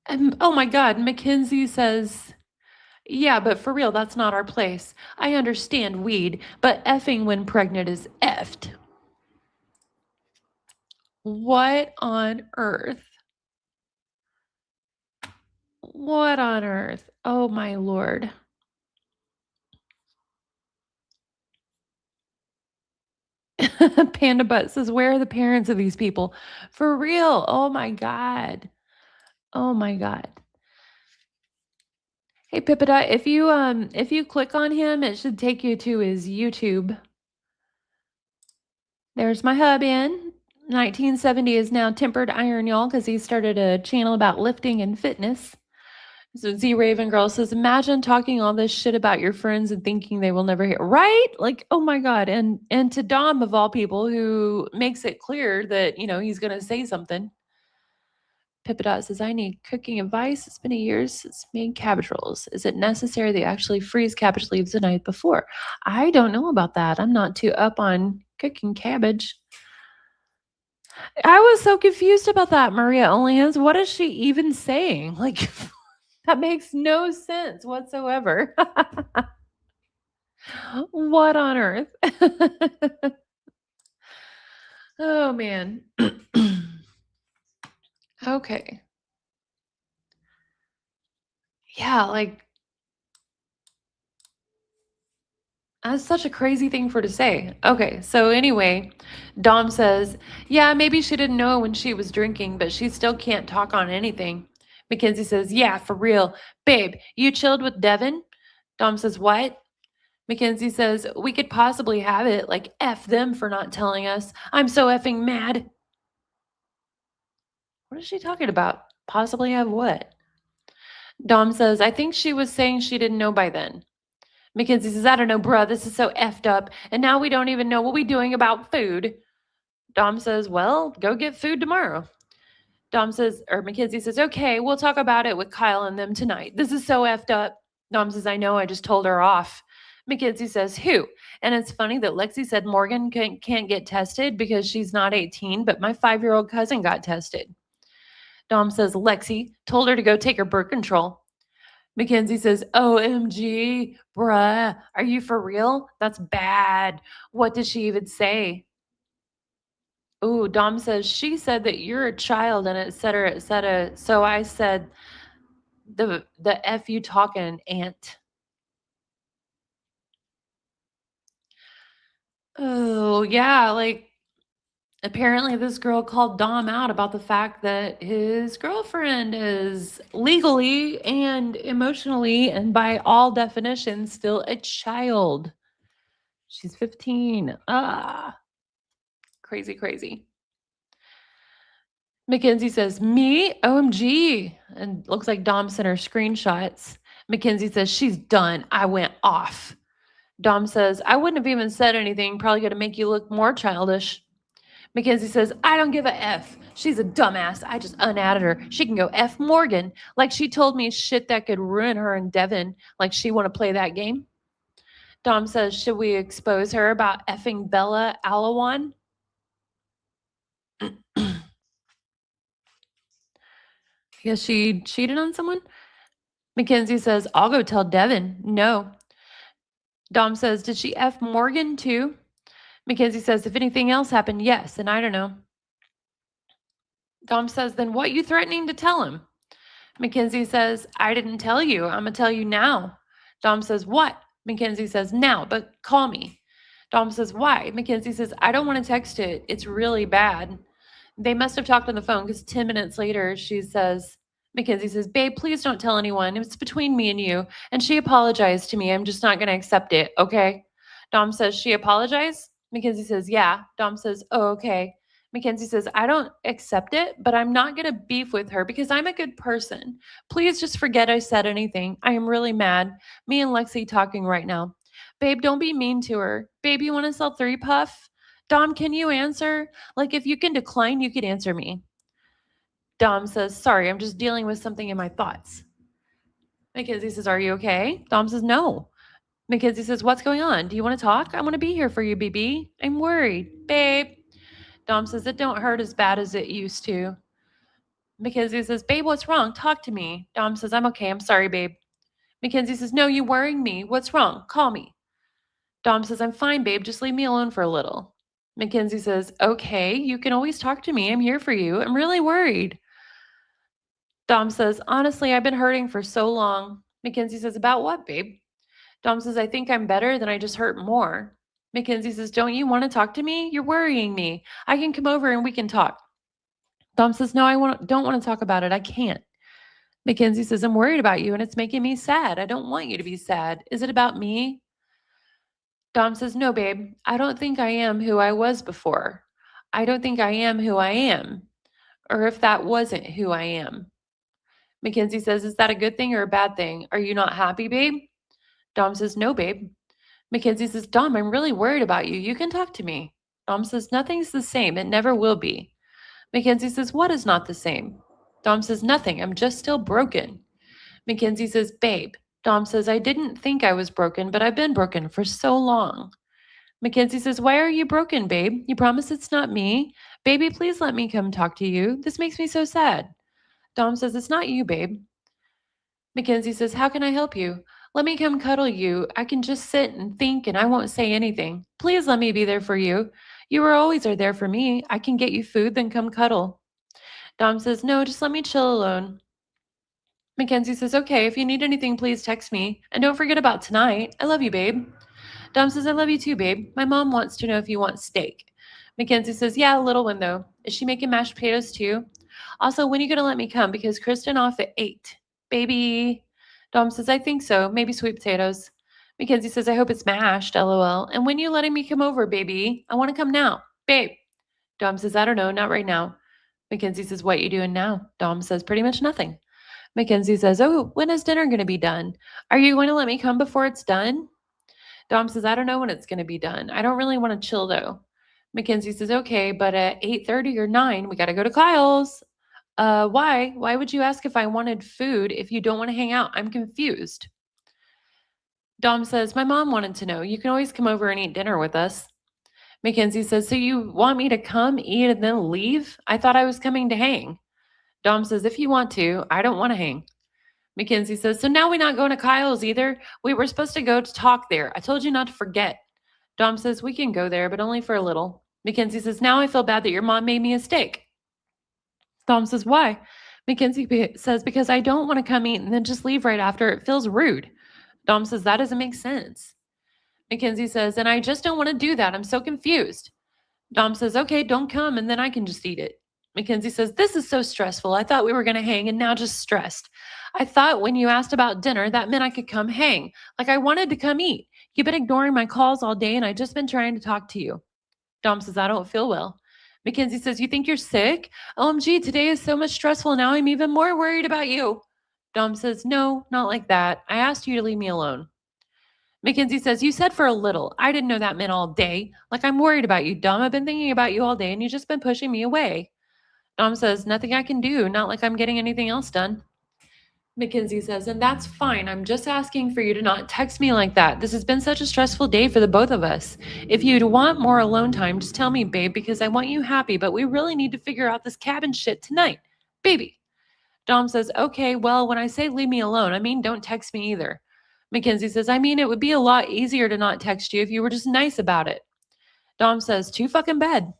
And, oh my God, Mackenzie says, yeah, but for real, that's not our place. I understand weed, but effing when pregnant is effed. What on earth? What on earth? Oh my Lord. Panda Butt says, where are the parents of these people? For real. Oh my God. Oh my God. Hey Pipita, if you click on him, it should take you to his YouTube. There's my hub in. 1970 is now tempered iron, y'all, because he started a channel about lifting and fitness. So Z Raven Girl says, imagine talking all this shit about your friends and thinking they will never hear. Right? Like, oh my God. And to Dom of all people who makes it clear that, he's gonna say something. Pippadot says, I need cooking advice. It's been a year since made cabbage rolls. Is it necessary they actually freeze cabbage leaves the night before? I don't know about that. I'm not too up on cooking cabbage. I was so confused about that, Maria Onlyhands. What is she even saying? Like, that makes no sense whatsoever. What on earth? Oh, man. Okay. Yeah, like, that's such a crazy thing for to say. Okay, so anyway, Dom says, yeah, maybe she didn't know when she was drinking, but she still can't talk on anything. Mackenzie says, yeah, for real. Babe, you chilled with Devin? Dom says, what? Mackenzie says, we could possibly have it. Like, F them for not telling us. I'm so effing mad. What is she talking about? Possibly have what? Dom says, I think she was saying she didn't know by then. Mackenzie says, I don't know, bruh. This is so effed up. And now we don't even know what we're doing about food. Dom says, well, go get food tomorrow. Mackenzie says, okay, we'll talk about it with Kyle and them tonight. This is so effed up. Dom says, I know, I just told her off. Mackenzie says, who? And it's funny that Lexi said Morgan can't get tested because she's not 18, but my 5-year-old cousin got tested. Dom says, Lexi told her to go take her birth control. Mackenzie says, OMG, bruh, are you for real? That's bad. What did she even say? Ooh, Dom says, she said that you're a child and et cetera, et cetera. So I said, the F you talking, aunt. Oh, yeah, like, apparently this girl called Dom out about the fact that his girlfriend is legally and emotionally and by all definitions still a child. She's 15. Crazy, crazy. Mackenzie says, me? OMG. And looks like Dom sent her screenshots. Mackenzie says, she's done. I went off. Dom says, I wouldn't have even said anything, probably going to make you look more childish. Mackenzie says, I don't give a F. She's a dumbass. I just unadded her. She can go F Morgan. Like she told me shit that could ruin her and Devin. Like she want to play that game. Dom says, should we expose her about effing Bella Alawan? Because she cheated on someone? Mackenzie says, I'll go tell Devin. No. Dom says, did she F Morgan too? Mackenzie says, if anything else happened, yes, and I don't know. Dom says, then what you threatening to tell him? Mackenzie says, I didn't tell you. I'm going to tell you now. Dom says, what? Mackenzie says, now, but call me. Dom says, why? Mackenzie says, I don't want to text it. It's really bad. They must have talked on the phone because 10 minutes later, Mackenzie says, Babe, please don't tell anyone. It's between me and you. And she apologized to me. I'm just not going to accept it. Okay. Dom says, She apologized? Mackenzie says, Yeah. Dom says, Oh, okay. Mackenzie says, I don't accept it, but I'm not going to beef with her because I'm a good person. Please just forget I said anything. I am really mad. Me and Lexi talking right now. Babe, don't be mean to her. Babe, you want to sell 3-Puff? Dom, can you answer? Like, if you can decline, you could answer me. Dom says, Sorry, I'm just dealing with something in my thoughts. Mackenzie says, Are you okay? Dom says, No. Mackenzie says, What's going on? Do you want to talk? I want to be here for you, BB. I'm worried. Babe. Dom says, It don't hurt as bad as it used to. Mackenzie says, Babe, what's wrong? Talk to me. Dom says, I'm okay. I'm sorry, babe. Mackenzie says, No, you're worrying me. What's wrong? Call me. Dom says, I'm fine, babe. Just leave me alone for a little. Mackenzie says, Okay, you can always talk to me. I'm here for you. I'm really worried. Dom says, Honestly, I've been hurting for so long. Mackenzie says, About what, babe? Dom says, I think I'm better, then I just hurt more. Mackenzie says, Don't you want to talk to me? You're worrying me. I can come over and we can talk. Dom says, No, don't want to talk about it. I can't. Mackenzie says, I'm worried about you and it's making me sad. I don't want you to be sad. Is it about me? Dom says, No, babe. I don't think I am who I was before. I don't think I am who I am. Or if that wasn't who I am. Mackenzie says, Is that a good thing or a bad thing? Are you not happy, babe? Dom says, No, babe. Mackenzie says, Dom, I'm really worried about you. You can talk to me. Dom says, Nothing's the same. It never will be. Mackenzie says, What is not the same? Dom says, Nothing. I'm just still broken. Mackenzie says, Babe. Dom says, I didn't think I was broken, but I've been broken for so long. Mackenzie says, Why are you broken, babe? You promise it's not me? Baby, please let me come talk to you. This makes me so sad. Dom says, It's not you, babe. Mackenzie says, How can I help you? Let me come cuddle you. I can just sit and think and I won't say anything. Please let me be there for you. You are always are there for me. I can get you food, then come cuddle. Dom says, No, just let me chill alone. Mackenzie says, Okay, if you need anything, please text me. And don't forget about tonight. I love you, babe. Dom says, I love you too, babe. My mom wants to know if you want steak. Mackenzie says, Yeah, a little one though. Is she making mashed potatoes too? Also, when are you going to let me come? Because Kristen off at 8. Baby. Dom says, I think so. Maybe sweet potatoes. Mackenzie says, I hope it's mashed, lol. And when you letting me come over, baby? I want to come now. Babe. Dom says, I don't know, not right now. Mackenzie says, What you doing now? Dom says, Pretty much nothing. Mackenzie says, Oh, when is dinner going to be done? Are you going to let me come before it's done? Dom says, I don't know when it's going to be done. I don't really want to chill though. Mackenzie says, Okay, but at 8:30 or 9, we got to go to Kyle's. Why? Why would you ask if I wanted food if you don't want to hang out? I'm confused. Dom says, My mom wanted to know. You can always come over and eat dinner with us. Mackenzie says, So you want me to come, eat, and then leave? I thought I was coming to hang. Dom says, If you want to, I don't want to hang. Mackenzie says, So now we're not going to Kyle's either? We were supposed to go to talk there. I told you not to forget. Dom says, We can go there, but only for a little. Mackenzie says, Now I feel bad that your mom made me a steak. Dom says, Why? Mackenzie says, Because I don't want to come eat and then just leave right after. It feels rude. Dom says, That doesn't make sense. Mackenzie says, And I just don't want to do that. I'm so confused. Dom says, Okay, don't come and then I can just eat it. Mackenzie says, This is so stressful. I thought we were going to hang and now just stressed. I thought when you asked about dinner, that meant I could come hang. Like I wanted to come eat. You've been ignoring my calls all day and I just been trying to talk to you. Dom says, I don't feel well. Mackenzie says, You think you're sick? OMG, today is so much stressful. Now I'm even more worried about you. Dom says, No, not like that. I asked you to leave me alone. Mackenzie says, You said for a little. I didn't know that meant all day. Like I'm worried about you, Dom. I've been thinking about you all day and you've just been pushing me away. Dom says, Nothing I can do. Not like I'm getting anything else done. Mackenzie says, And that's fine. I'm just asking for you to not text me like that. This has been such a stressful day for the both of us. If you'd want more alone time, just tell me, babe, because I want you happy, but we really need to figure out this cabin shit tonight. Baby. Dom says, Okay, well, when I say leave me alone, I mean don't text me either. Mackenzie says, I mean, it would be a lot easier to not text you if you were just nice about it. Dom says, Too fucking bad.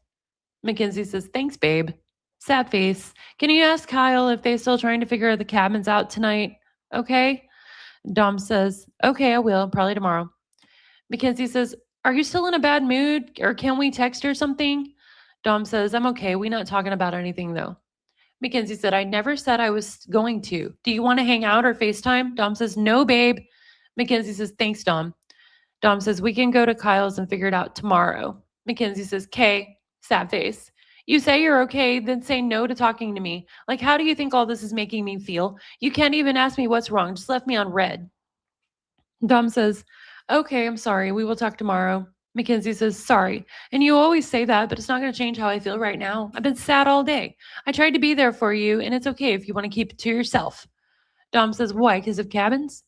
Mackenzie says, Thanks, babe. Sad face. Can you ask Kyle if they're still trying to figure the cabins out tonight? Okay. Dom says, Okay, I will. Probably tomorrow. Mackenzie says, Are you still in a bad mood or can we text or something? Dom says, I'm okay. We not talking about anything though. Mackenzie said, I never said I was going to. Do you want to hang out or FaceTime? Dom says, no, babe. Mackenzie says, thanks, Dom. Dom says, we can go to Kyle's and figure it out tomorrow. Mackenzie says, Kay, sad face. You say you're okay, then say no to talking to me. Like, how do you think all this is making me feel? You can't even ask me what's wrong. Just left me on red. Dom says, okay, I'm sorry. We will talk tomorrow. Mackenzie says, sorry. And you always say that, but it's not going to change how I feel right now. I've been sad all day. I tried to be there for you, and it's okay if you want to keep it to yourself. Dom says, why? Because of cabins?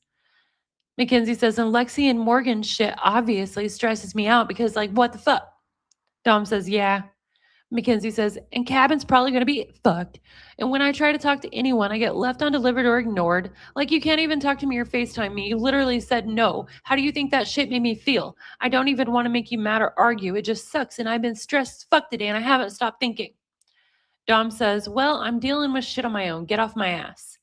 Mackenzie says, and Lexi and Morgan shit obviously stresses me out because, like, what the fuck? Dom says, yeah. Mackenzie says, and cabin's probably going to be fucked. And when I try to talk to anyone, I get left undelivered or ignored. Like, you can't even talk to me or FaceTime me. You literally said no. How do you think that shit made me feel? I don't even want to make you mad or argue. It just sucks. And I've been stressed as fuck today and I haven't stopped thinking. Dom says, well, I'm dealing with shit on my own. Get off my ass.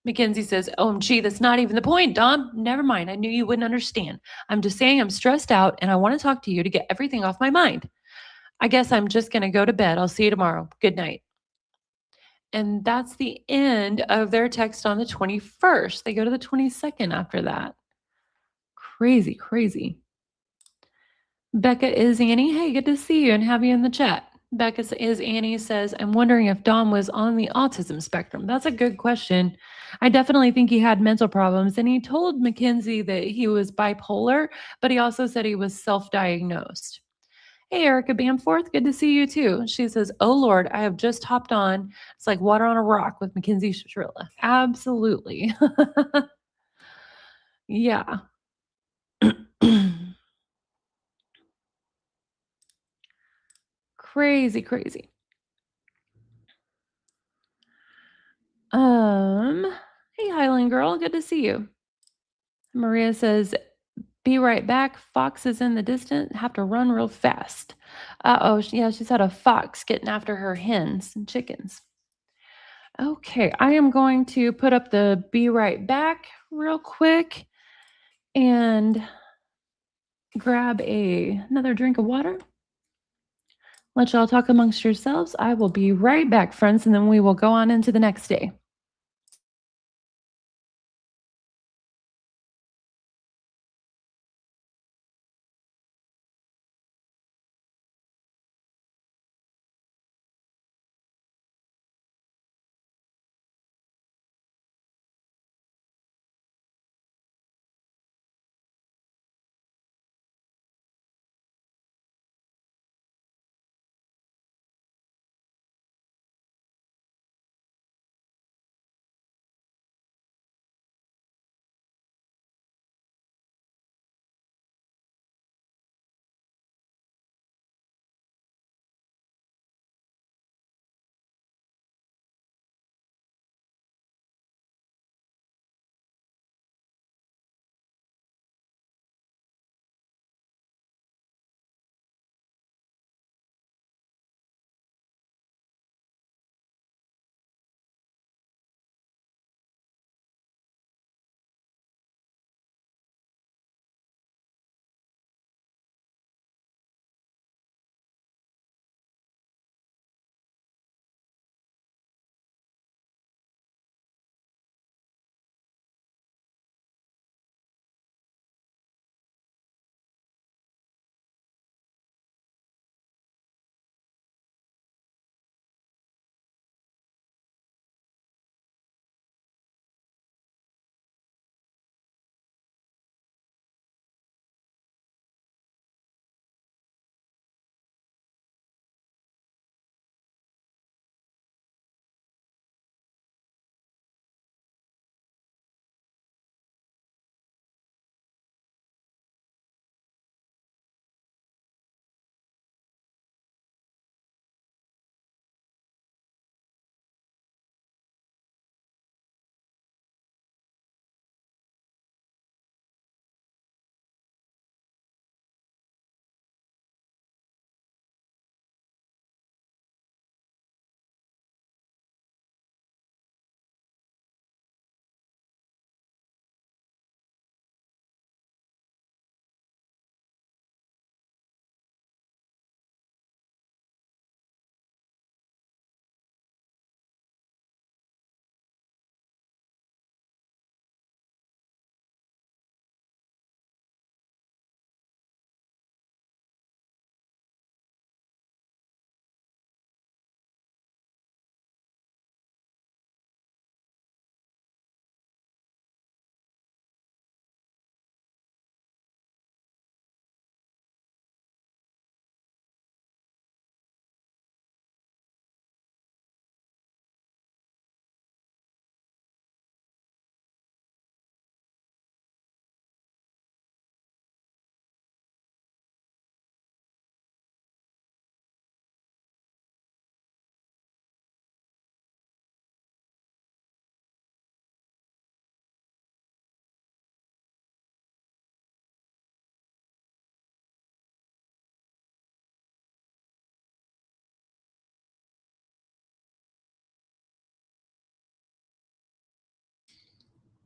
Mackenzie says, OMG, that's not even the point, Dom. Never mind. I knew you wouldn't understand. I'm just saying I'm stressed out and I want to talk to you to get everything off my mind. I guess I'm just going to go to bed. I'll see you tomorrow. Good night. And that's the end of their text on the 21st. They go to the 22nd after that. Crazy, crazy. Becca is Annie. Hey, good to see you and have you in the chat. Becca is Annie says, I'm wondering if Dom was on the autism spectrum. That's a good question. I definitely think he had mental problems. And he told Mackenzie that he was bipolar, but he also said he was self diagnosed. Hey, Erica Bamforth, good to see you too. She says, oh Lord, I have just hopped on. It's like water on a rock with Mackenzie Shrilla. Absolutely. Yeah. Crazy, crazy. Hey Highland girl, good to see you. Maria says, be right back. Fox is in the distance. Have to run real fast. Oh, yeah, she's had a fox getting after her hens and chickens. Okay, I am going to put up the be right back real quick and grab another drink of water. Let y'all talk amongst yourselves. I will be right back, friends, and then we will go on into the next day.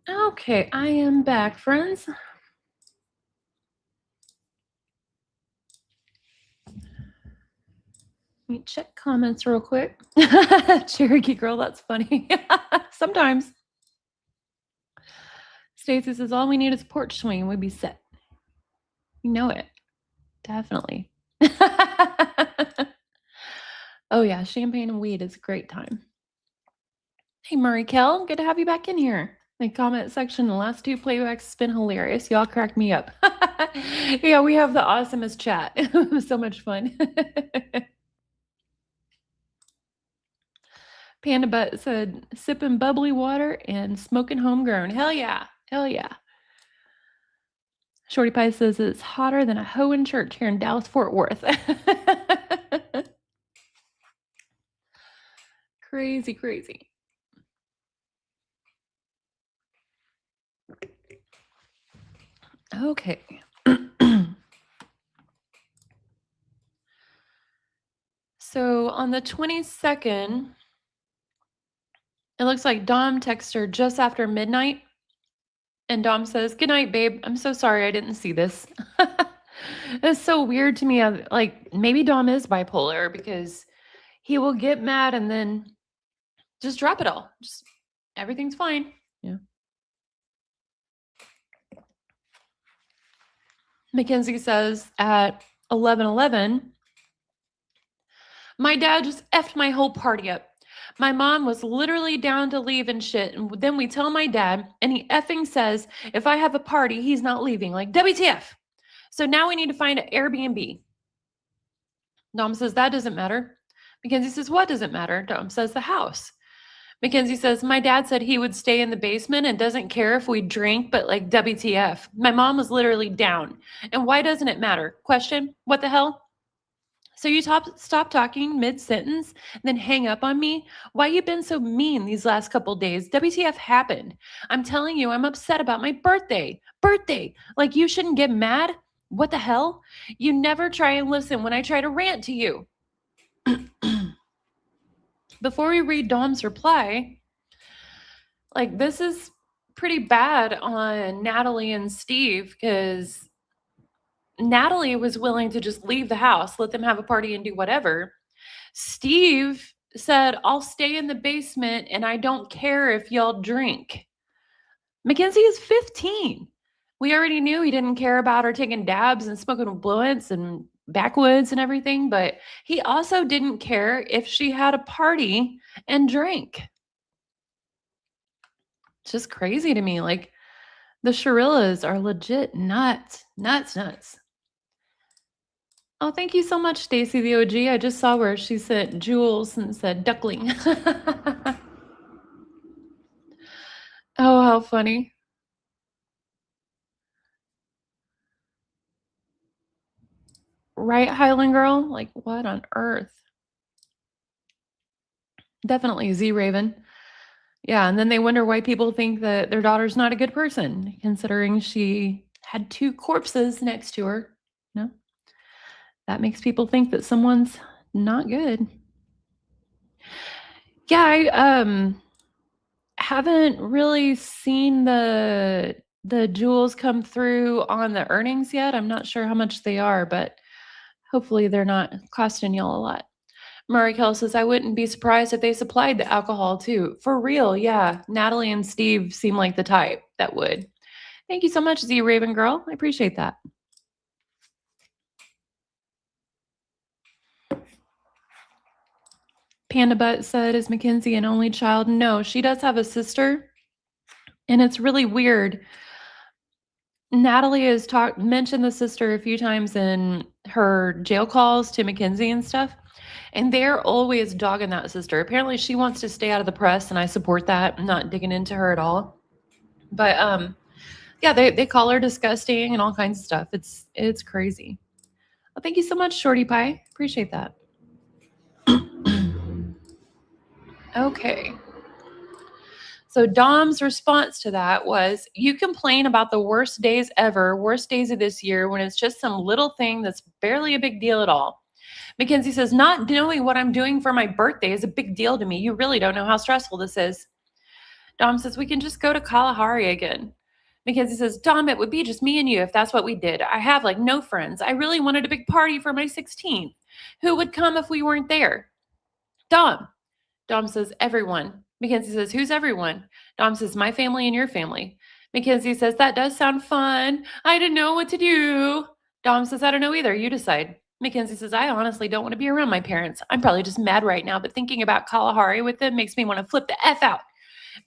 Okay, I am back, friends. Let me check comments real quick. Cherokee girl, that's funny. Sometimes. Stacy says all we need is a porch swing and we'd be set. You know it. Definitely. Oh yeah, champagne and weed is a great time. Hey Murray Kell, good to have you back in here. The comment section, the last two playbacks has been hilarious. Y'all cracked me up. Yeah, we have the awesomest chat. It was so much fun. Panda Butt said, sipping bubbly water and smoking homegrown. Hell yeah. Hell yeah. Shorty Pie says it's hotter than a hoe in church here in Dallas, Fort Worth. Crazy, crazy. Okay. So on the 22nd, it looks like Dom texts her just after midnight. And Dom says, good night, babe. I'm so sorry I didn't see this. It's so weird to me. Like, maybe Dom is bipolar because he will get mad and then just drop it all. Just everything's fine. Yeah. Mackenzie says at 11:11, my dad just effed my whole party up. My mom was literally down to leave and shit. And then we tell my dad, and he effing says, if I have a party, he's not leaving. Like, WTF. So now we need to find an Airbnb. Dom says, that doesn't matter. Mackenzie says, what doesn't matter? Dom says, the house. Mackenzie says, my dad said he would stay in the basement and doesn't care if we drink, but like WTF. My mom was literally down. And why doesn't it matter? Question, what the hell? So you stop talking mid-sentence, then hang up on me? Why you been so mean these last couple days? WTF happened? I'm telling you, I'm upset about my birthday. Like you shouldn't get mad? What the hell? You never try and listen when I try to rant to you. Before we read Dom's reply, like this is pretty bad on Natalie and Steve because Natalie was willing to just leave the house, let them have a party and do whatever. Steve said, I'll stay in the basement and I don't care if y'all drink. Mackenzie is 15. We already knew he didn't care about her taking dabs and smoking blunts and backwoods and everything, but he also didn't care if she had a party and drank. It's just crazy to me. Like the Shirillas are legit nuts. Oh, thank you so much, Stacy the OG. I just saw where she sent Jules and said duckling. Oh, how funny. Right, Highland Girl? Like, what on earth? Definitely Z Raven. Yeah, and then they wonder why people think that their daughter's not a good person, considering she had two corpses next to her. No, that makes people think that someone's not good. Yeah, I haven't really seen the jewels come through on the earnings yet. I'm not sure how much they are, but hopefully they're not costing y'all a lot. Murray Kell says, I wouldn't be surprised if they supplied the alcohol too. For real, yeah. Natalie and Steve seem like the type that would. Thank you so much, Z Raven Girl. I appreciate that. Panda Butt said, is Mackenzie an only child? No, she does have a sister. And it's really weird. Natalie has mentioned the sister a few times in her jail calls to Mackenzie and stuff. And they're always dogging that sister. Apparently she wants to stay out of the press, and I support that. I'm not digging into her at all. But yeah, they call her disgusting and all kinds of stuff. It's crazy. Well, thank you so much, Shorty Pie. Appreciate that. Okay. So Dom's response to that was, you complain about the worst days ever, worst days of this year, when it's just some little thing that's barely a big deal at all. Mackenzie says, not knowing what I'm doing for my birthday is a big deal to me. You really don't know how stressful this is. Dom says, we can just go to Kalahari again. Mackenzie says, Dom, it would be just me and you if that's what we did. I have like no friends. I really wanted a big party for my 16th. Who would come if we weren't there? Dom. Dom says, everyone. Mackenzie says, who's everyone? Dom says, my family and your family. Mackenzie says, that does sound fun. I didn't know what to do. Dom says, I don't know either. You decide. Mackenzie says, I honestly don't want to be around my parents. I'm probably just mad right now, but thinking about Kalahari with them makes me want to flip the F out.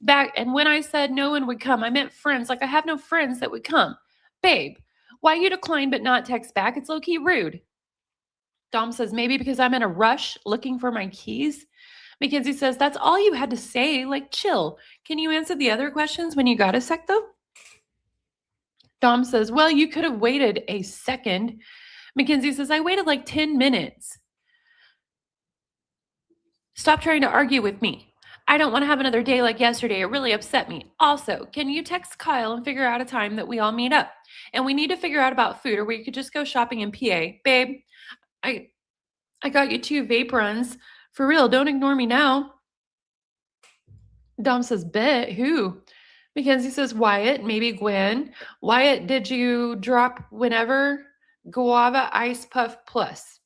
Back and when I said no one would come, I meant friends. Like I have no friends that would come. Babe, why you decline but not text back? It's low key rude. Dom says, maybe because I'm in a rush looking for my keys. Mackenzie says, that's all you had to say. Like, chill. Can you answer the other questions when you got a sec, though? Dom says, well, you could have waited a second. Mackenzie says, I waited like 10 minutes. Stop trying to argue with me. I don't want to have another day like yesterday. It really upset me. Also, can you text Kyle and figure out a time that we all meet up? And we need to figure out about food, or we could just go shopping in PA. Babe, I I got you 2 vape runs. For real, don't ignore me now. Dom says, bet. Who? Mackenzie says, Wyatt, maybe Gwen. Wyatt, did you drop whenever? Guava Ice Puff Plus.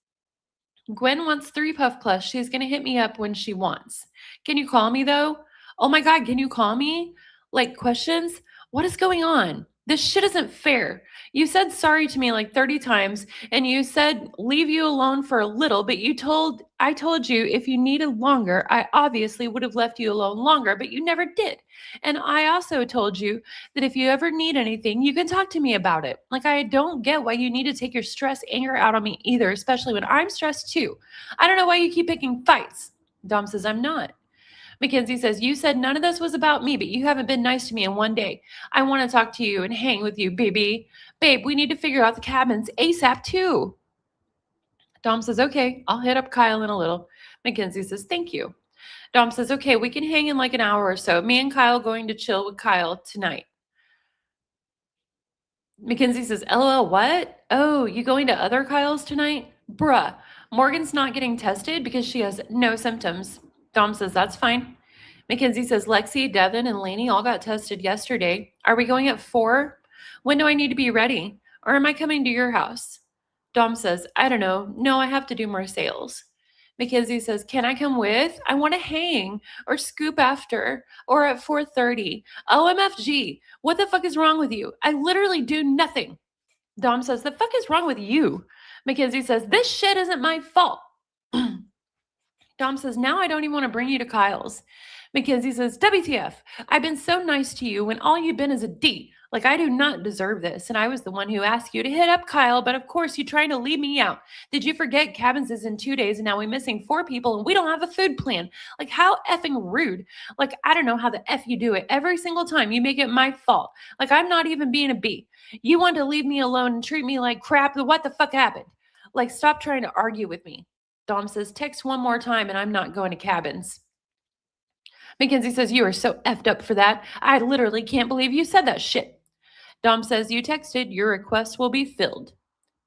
Gwen wants 3 Puff Plus. She's going to hit me up when she wants. Can you call me though? Oh my God, can you call me? Like questions? What is going on? This shit isn't fair. You said sorry to me like 30 times and you said leave you alone for a little, but I told you if you needed longer, I obviously would have left you alone longer, but you never did. And I also told you that if you ever need anything, you can talk to me about it. Like, I don't get why you need to take your stress, anger out on me either, especially when I'm stressed too. I don't know why you keep picking fights. Dom says, I'm not. Mackenzie says, you said none of this was about me, but you haven't been nice to me in one day. I want to talk to you and hang with you, baby. Babe, we need to figure out the cabins ASAP too. Dom says, okay, I'll hit up Kyle in a little. Mackenzie says, thank you. Dom says, okay, we can hang in like an hour or so. Me and Kyle going to chill with Kyle tonight. Mackenzie says, LOL, what? Oh, you going to other Kyle's tonight? Bruh, Morgan's not getting tested because she has no symptoms. Dom says, that's fine. Mackenzie says, Lexi, Devin, and Lainey all got tested yesterday. Are we going at 4? When do I need to be ready? Or am I coming to your house? Dom says, I don't know. No, I have to do more sales. Mackenzie says, can I come with? I want to hang or scoop after or at 4:30. OMFG. What the fuck is wrong with you? I literally do nothing. Dom says, the fuck is wrong with you? Mackenzie says, this shit isn't my fault. Dom says, now I don't even want to bring you to Kyle's. Mackenzie says, WTF, I've been so nice to you when all you've been is a D. Like, I do not deserve this. And I was the one who asked you to hit up Kyle, but of course you're trying to leave me out. Did you forget cabins is in 2 days and now we're missing 4 people and we don't have a food plan? Like, how effing rude. Like, I don't know how the F you do it. Every single time you make it my fault. Like, I'm not even being a B. You want to leave me alone and treat me like crap. What the fuck happened? Like, stop trying to argue with me. Dom says, text one more time and I'm not going to cabins. Mackenzie says, you are so effed up for that. I literally can't believe you said that shit. Dom says, you texted, your request will be filled.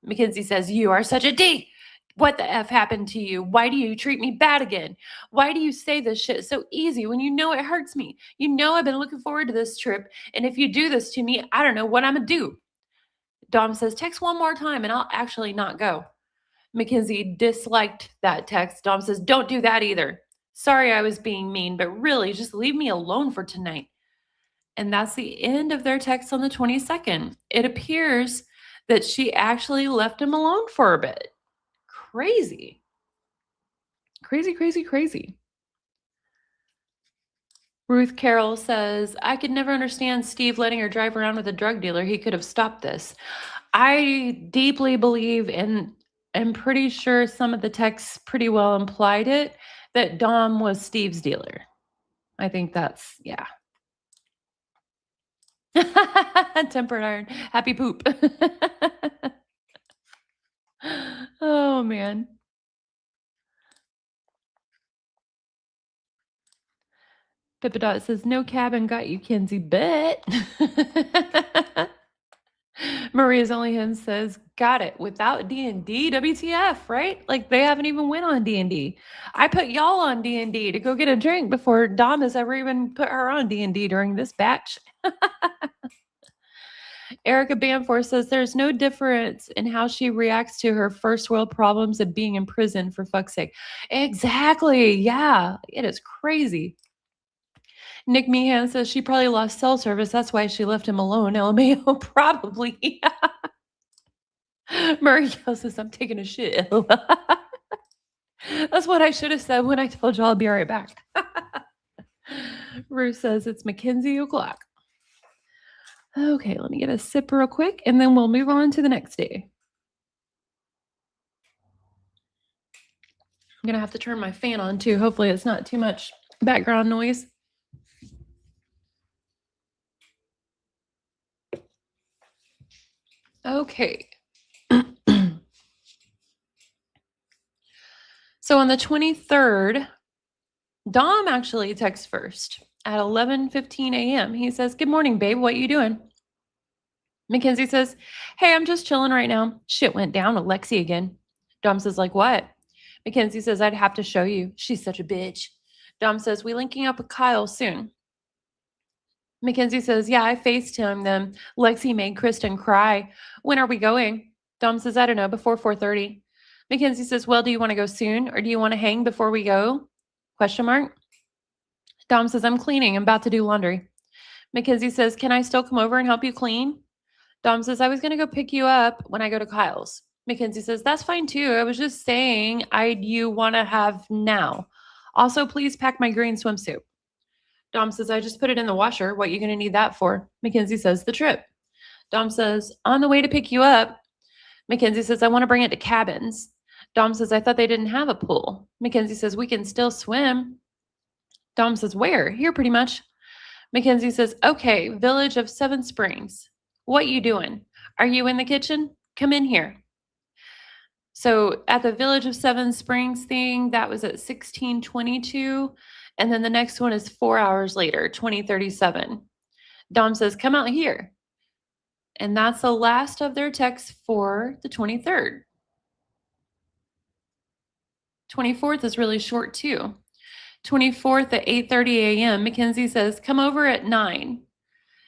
Mackenzie says, you are such a D. What the F happened to you? Why do you treat me bad again? Why do you say this shit so easy when you know it hurts me? You know I've been looking forward to this trip, and if you do this to me, I don't know what I'm gonna do. Dom says, text one more time and I'll actually not go. Mackenzie disliked that text. Dom says, don't do that either. Sorry I was being mean, but really just leave me alone for tonight. And that's the end of their text on the 22nd. It appears that she actually left him alone for a bit. Crazy. Crazy, crazy, crazy. Ruth Carroll says, I could never understand Steve letting her drive around with a drug dealer. He could have stopped this. I deeply believe, and I'm pretty sure some of the texts pretty well implied it, that Dom was Steve's dealer. I think that's, yeah. Tempered iron. Happy poop. Oh, man. Pippadot says, no cabin got you, Kenzie, bet. Maria's Only Hen says, got it. Without D&D, WTF, right? Like they haven't even went on D&D. I put y'all on D&D to go get a drink before Dom has ever even put her on D&D during this batch. Erica Bamfor says there's no difference in how she reacts to her first world problems of being in prison, for fuck's sake. Exactly. Yeah. It is crazy. Nick Meehan says she probably lost cell service. That's why she left him alone. LMAO, probably. Murray says, I'm taking a shit. That's what I should have said when I told you I'll be right back. Ruth says it's Mackenzie o'clock. Okay, let me get a sip real quick, and then we'll move on to the next day. I'm going to have to turn my fan on, too. Hopefully it's not too much background noise. Okay. So on the 23rd, Dom actually texts first at 11:15 a.m. He says, good morning, babe. What you doing? Mackenzie says, hey, I'm just chilling right now. Shit went down with Lexi again. Dom says, like what? Mackenzie says, I'd have to show you. She's such a bitch. Dom says, we linking up with Kyle soon. Mackenzie says, yeah, I FaceTimed them. Lexi made Kristen cry. When are we going? Dom says, I don't know, before 4:30. Mackenzie says, well, do you want to go soon or do you want to hang before we go? Question mark. Dom says, I'm cleaning. I'm about to do laundry. Mackenzie says, can I still come over and help you clean? Dom says, I was going to go pick you up when I go to Kyle's. Mackenzie says, that's fine too. I was just saying you want to have now. Also, please pack my green swimsuit. Dom says, I just put it in the washer. What are you going to need that for? Mackenzie says, the trip. Dom says, on the way to pick you up. Mackenzie says, I want to bring it to cabins. Dom says, I thought they didn't have a pool. Mackenzie says, we can still swim. Dom says, where? Here, pretty much. Mackenzie says, okay, Village of Seven Springs. What you doing? Are you in the kitchen? Come in here. So at the Village of Seven Springs thing, that was at 1622. And then the next one is 4 hours later, 2037. Dom says, come out here. And that's the last of their texts for the 23rd. 24th is really short too. 24th at 8:30 a.m. Mackenzie says, come over at 9.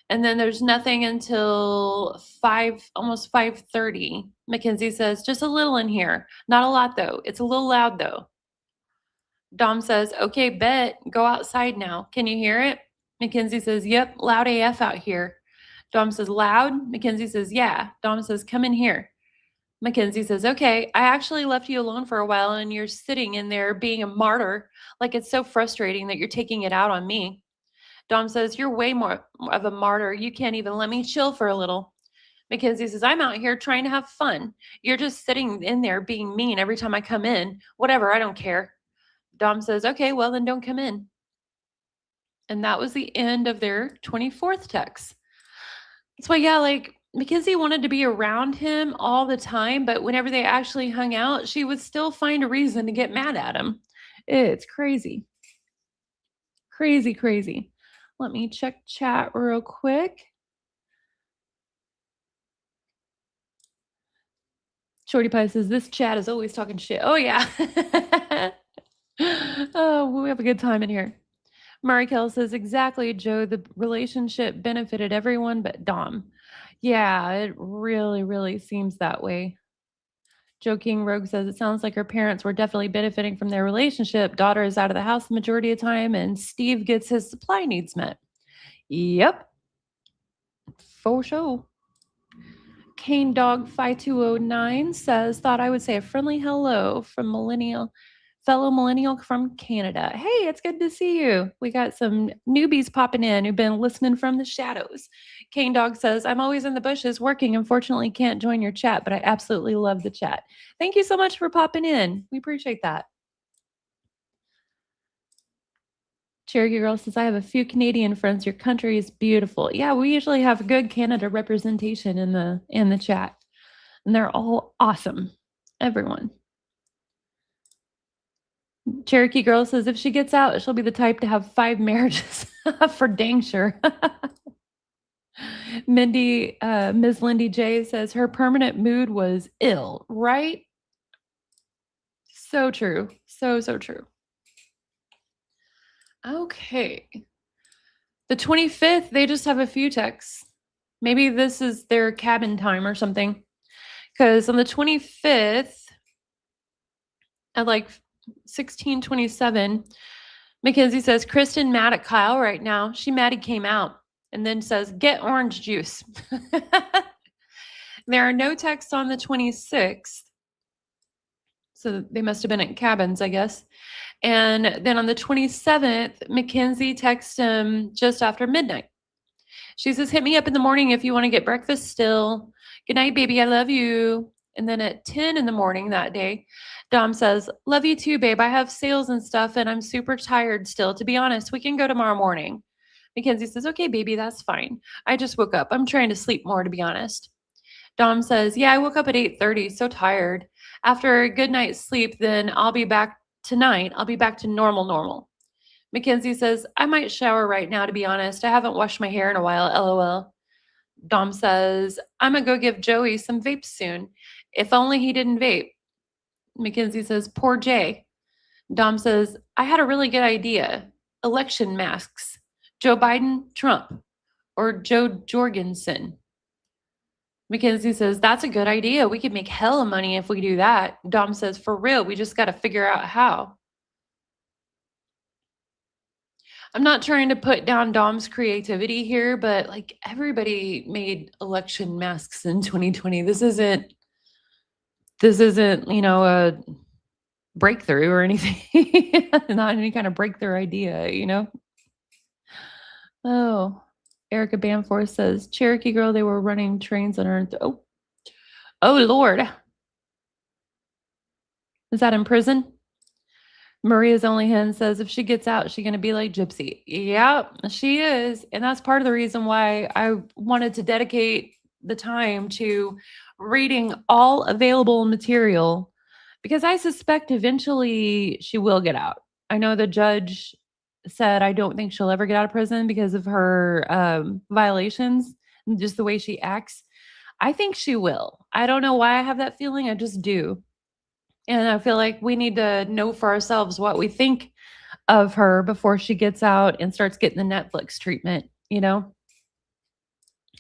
And then there's nothing until 5, almost 5:30. Mackenzie says, just a little in here. Not a lot though. It's a little loud though. Dom says, okay, bet. Go outside now. Can you hear it? Mackenzie says, yep, loud AF out here. Dom says, loud? Mackenzie says, yeah. Dom says, come in here. Mackenzie says, okay, I actually left you alone for a while and you're sitting in there being a martyr. Like it's so frustrating that you're taking it out on me. Dom says, you're way more of a martyr. You can't even let me chill for a little. Mackenzie says, I'm out here trying to have fun. You're just sitting in there being mean every time I come in. Whatever, I don't care. Dom says, okay, well then don't come in. And that was the end of their 24th text. That's why, yeah, like Mackenzie wanted to be around him all the time, but whenever they actually hung out, she would still find a reason to get mad at him. It's crazy. Crazy, crazy. Let me check chat real quick. Shorty Pie says, this chat is always talking shit. Oh, yeah. Oh, we have a good time in here. Murray Kell says, exactly, Joe. The relationship benefited everyone but Dom. Yeah, it really, really seems that way. Joe King Rogue says, it sounds like her parents were definitely benefiting from their relationship. Daughter is out of the house the majority of the time, and Steve gets his supply needs met. Yep. For sure. Cane Dog 5209 says, thought I would say a friendly hello from fellow millennial from Canada. Hey, it's good to see you. We got some newbies popping in who've been listening from the shadows. Cane Dog says, I'm always in the bushes working. Unfortunately, can't join your chat, but I absolutely love the chat. Thank you so much for popping in. We appreciate that. Cherokee Girl says, I have a few Canadian friends. Your country is beautiful. Yeah, we usually have good Canada representation in the chat. And they're all awesome. Everyone. Cherokee Girl says, if she gets out, she'll be the type to have 5 marriages for dang sure. Ms. Lindy J says her permanent mood was ill, right? So true. So true. Okay. The 25th, they just have a few texts. Maybe this is their cabin time or something. Because on the 25th, at like 16:27, Mackenzie says, Kristen mad at Kyle right now. She mad he came out. And then says, get orange juice. There are no texts on the 26th. So they must have been at cabins, I guess. And then on the 27th, Mackenzie texts him just after midnight. She says, hit me up in the morning if you want to get breakfast still. Good night, baby. I love you. And then at 10 in the morning that day, Dom says, love you too, babe. I have sales and stuff and I'm super tired still. To be honest, we can go tomorrow morning. Mackenzie says, okay, baby, that's fine. I just woke up. I'm trying to sleep more, to be honest. Dom says, yeah, I woke up at 8:30, so tired. After a good night's sleep, then I'll be back tonight. I'll be back to normal. Mackenzie says, I might shower right now, to be honest. I haven't washed my hair in a while, lol. Dom says, I'm going to go give Joey some vapes soon. If only he didn't vape. Mackenzie says, poor Jay. Dom says, I had a really good idea. Election masks. Joe Biden, Trump, or Joe Jorgensen. Mackenzie says, that's a good idea. We could make hella money if we do that. Dom says, for real, we just got to figure out how. I'm not trying to put down Dom's creativity here, but like everybody made election masks in 2020. This isn't, a breakthrough or anything. Not any kind of breakthrough idea. Oh, Erica Bamforth says, Cherokee girl, they were running trains on Earth. Oh, Lord. Is that in prison? Maria's only hen says if she gets out, she's going to be like Gypsy. Yep, she is. And that's part of the reason why I wanted to dedicate the time to reading all available material, because I suspect eventually she will get out. I know the judge said I don't think she'll ever get out of prison because of her violations and just the way she acts. I think she will. I don't know why I have that feeling. I just do. And I feel like we need to know for ourselves what we think of her before she gets out and starts getting the Netflix treatment.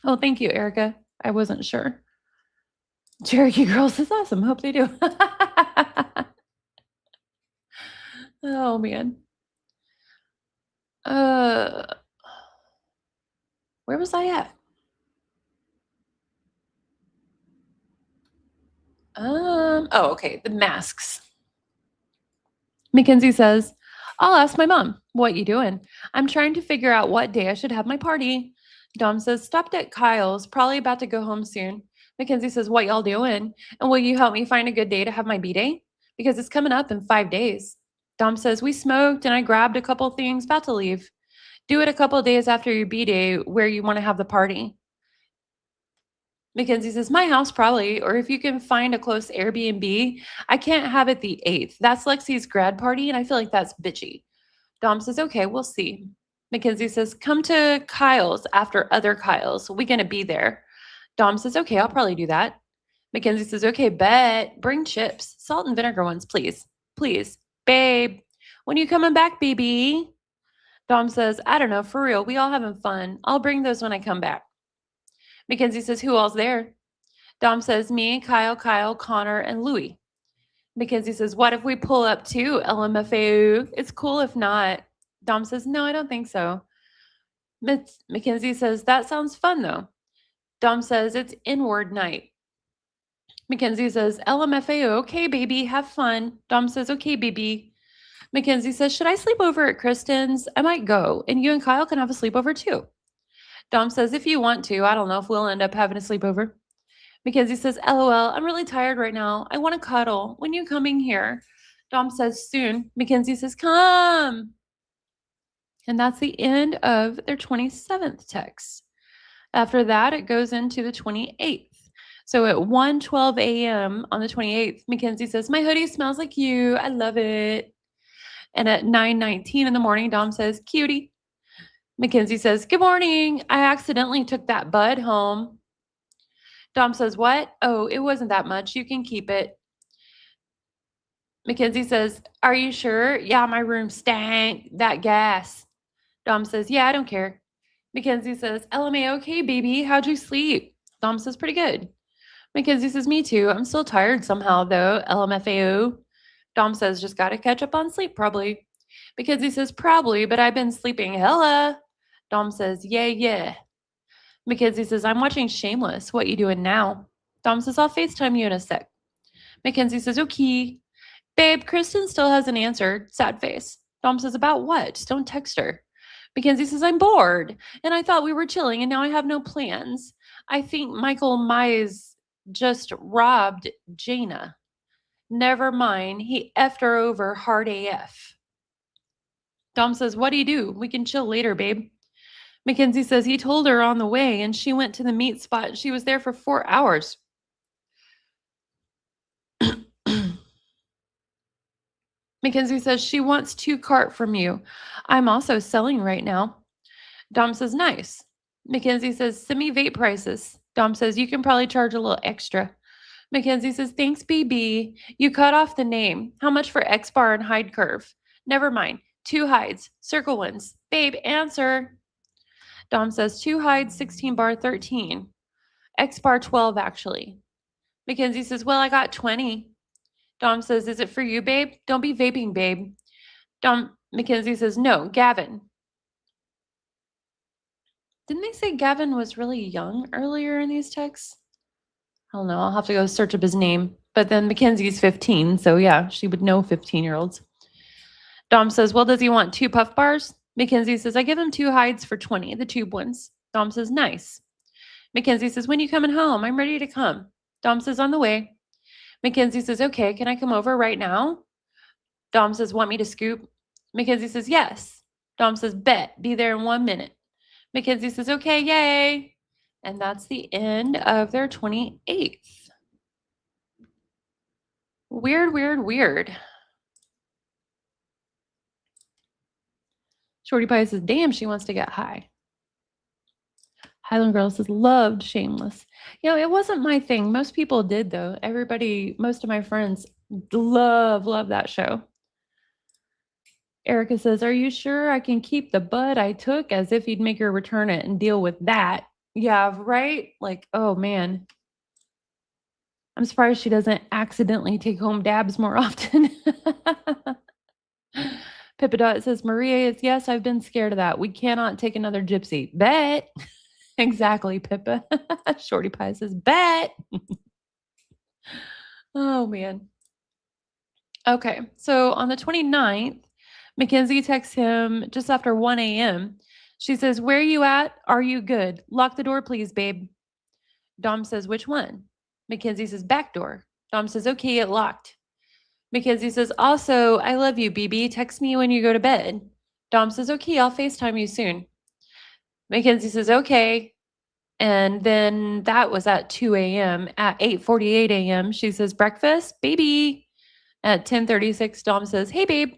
Oh, thank you, Erica. I wasn't sure. Cherokee Girls is awesome. Hope they do. Oh, man. Where was I at? Okay, the masks. Mackenzie says, I'll ask my mom. What you doing? I'm trying to figure out what day I should have my party. Dom says, stopped at Kyle's, probably about to go home soon. Mackenzie says, what y'all doing? And will you help me find a good day to have my B-day? Because it's coming up in 5 days. Dom says, we smoked and I grabbed a couple things, about to leave. Do it a couple days after your B-day where you want to have the party. Mackenzie says, my house probably, or if you can find a close Airbnb. I can't have it the 8th. That's Lexi's grad party, and I feel like that's bitchy. Dom says, okay, we'll see. Mackenzie says, come to Kyle's after other Kyle's. We're going to be there. Dom says, okay, I'll probably do that. Mackenzie says, okay, bet. Bring chips. Salt and vinegar ones, please. Please. Babe, when you coming back, baby? Dom says, I don't know, for real. We all having fun. I'll bring those when I come back. Mackenzie says, who all's there? Dom says, me, Kyle, Connor, and Louie. Mackenzie says, what if we pull up too, LMFAO? It's cool if not. Dom says, no, I don't think so. Mackenzie says, that sounds fun though. Dom says, it's inward night. Mackenzie says, LMFAO, okay, baby, have fun. Dom says, okay, baby. Mackenzie says, should I sleep over at Kristen's? I might go, and you and Kyle can have a sleepover too. Dom says, if you want to. I don't know if we'll end up having a sleepover. Mackenzie says, LOL, I'm really tired right now. I want to cuddle. When you coming here? Dom says, soon. Mackenzie says, come. And that's the end of their 27th text. After that, it goes into the 28th. So at 1:12 a.m. on the 28th, Mackenzie says, my hoodie smells like you. I love it. And at 9:19 in the morning, Dom says, cutie. Mackenzie says, "Good morning. I accidentally took that bud home." Dom says, "What? Oh, it wasn't that much. You can keep it." Mackenzie says, "Are you sure?" "Yeah, my room stank. That gas." Dom says, "Yeah, I don't care." Mackenzie says, "LMAO, baby. How'd you sleep?" Dom says, "Pretty good." Mackenzie says, "Me too. I'm still tired somehow, though. LMFAO." Dom says, "Just gotta catch up on sleep, probably." Mackenzie says, "Probably, but I've been sleeping hella." Dom says, "Yeah, yeah." Mackenzie says, "I'm watching Shameless. What you doing now?" Dom says, "I'll FaceTime you in a sec." Mackenzie says, "Okay." "Babe, Kristen still hasn't answered." Sad face. Dom says, "About what? Just don't text her." Mackenzie says, "I'm bored, and I thought we were chilling, and now I have no plans. I think Michael Myers just robbed Jaina." "Never mind. He effed her over hard AF." Dom says, "What do you do? We can chill later, babe." Mackenzie says he told her on the way, and she went to the meat spot. She was there for 4 hours. Mackenzie says she wants 2 cart from you. I'm also selling right now. Dom says, "Nice." Mackenzie says, "Send me vape prices." Dom says, "You can probably charge a little extra." Mackenzie says, "Thanks, BB. You cut off the name. How much for X bar and hide curve?" "Never mind. 2 hides. Circle ones." "Babe, answer." Dom says, "2 hides, 16 bar, 13. X bar, 12, actually." Mackenzie says, "Well, I got 20. Dom says, "Is it for you, babe? Don't be vaping, babe." Mackenzie says, "No, Gavin." Didn't they say Gavin was really young earlier in these texts? I don't know. I'll have to go search up his name. But then Mackenzie's 15, so yeah, she would know 15-year-olds. Dom says, "Well, does he want 2 puff bars?" Mackenzie says, "I give him 2 hides for 20, the tube ones." Dom says, "Nice." Mackenzie says, "When you coming home? I'm ready to come." Dom says, "On the way." Mackenzie says, "Okay, can I come over right now?" Dom says, "Want me to scoop?" Mackenzie says, "Yes." Dom says, "Bet. Be there in 1 minute." Mackenzie says, "Okay, yay." And that's the end of their 28th. Weird, weird, weird. Shorty Pie says, "Damn, she wants to get high." Highland Girl says, "Loved Shameless." It wasn't my thing. Most people did, though. Most of my friends love that show. Erica says, "Are you sure I can keep the bud I took?" As if he'd make her return it and deal with that. Yeah, right? Like, oh man. I'm surprised she doesn't accidentally take home dabs more often. Pippadot says, "Maria is yes, I've been scared of that. We cannot take another gypsy." Bet. Exactly, Pippa. Shorty Pie says, "Bet." Oh man. Okay. So on the 29th, Mackenzie texts him just after 1 a.m. She says, "Where you at? Are you good? Lock the door, please, babe." Dom says, "Which one?" Mackenzie says, "Back door." Dom says, "Okay, it locked." Mackenzie says, "Also, I love you, BB. Text me when you go to bed." Dom says, "Okay, I'll FaceTime you soon." Mackenzie says, "Okay." And then that was at 2 a.m. At 8:48 a.m., she says, "Breakfast, baby." At 10:36, Dom says, "Hey, babe."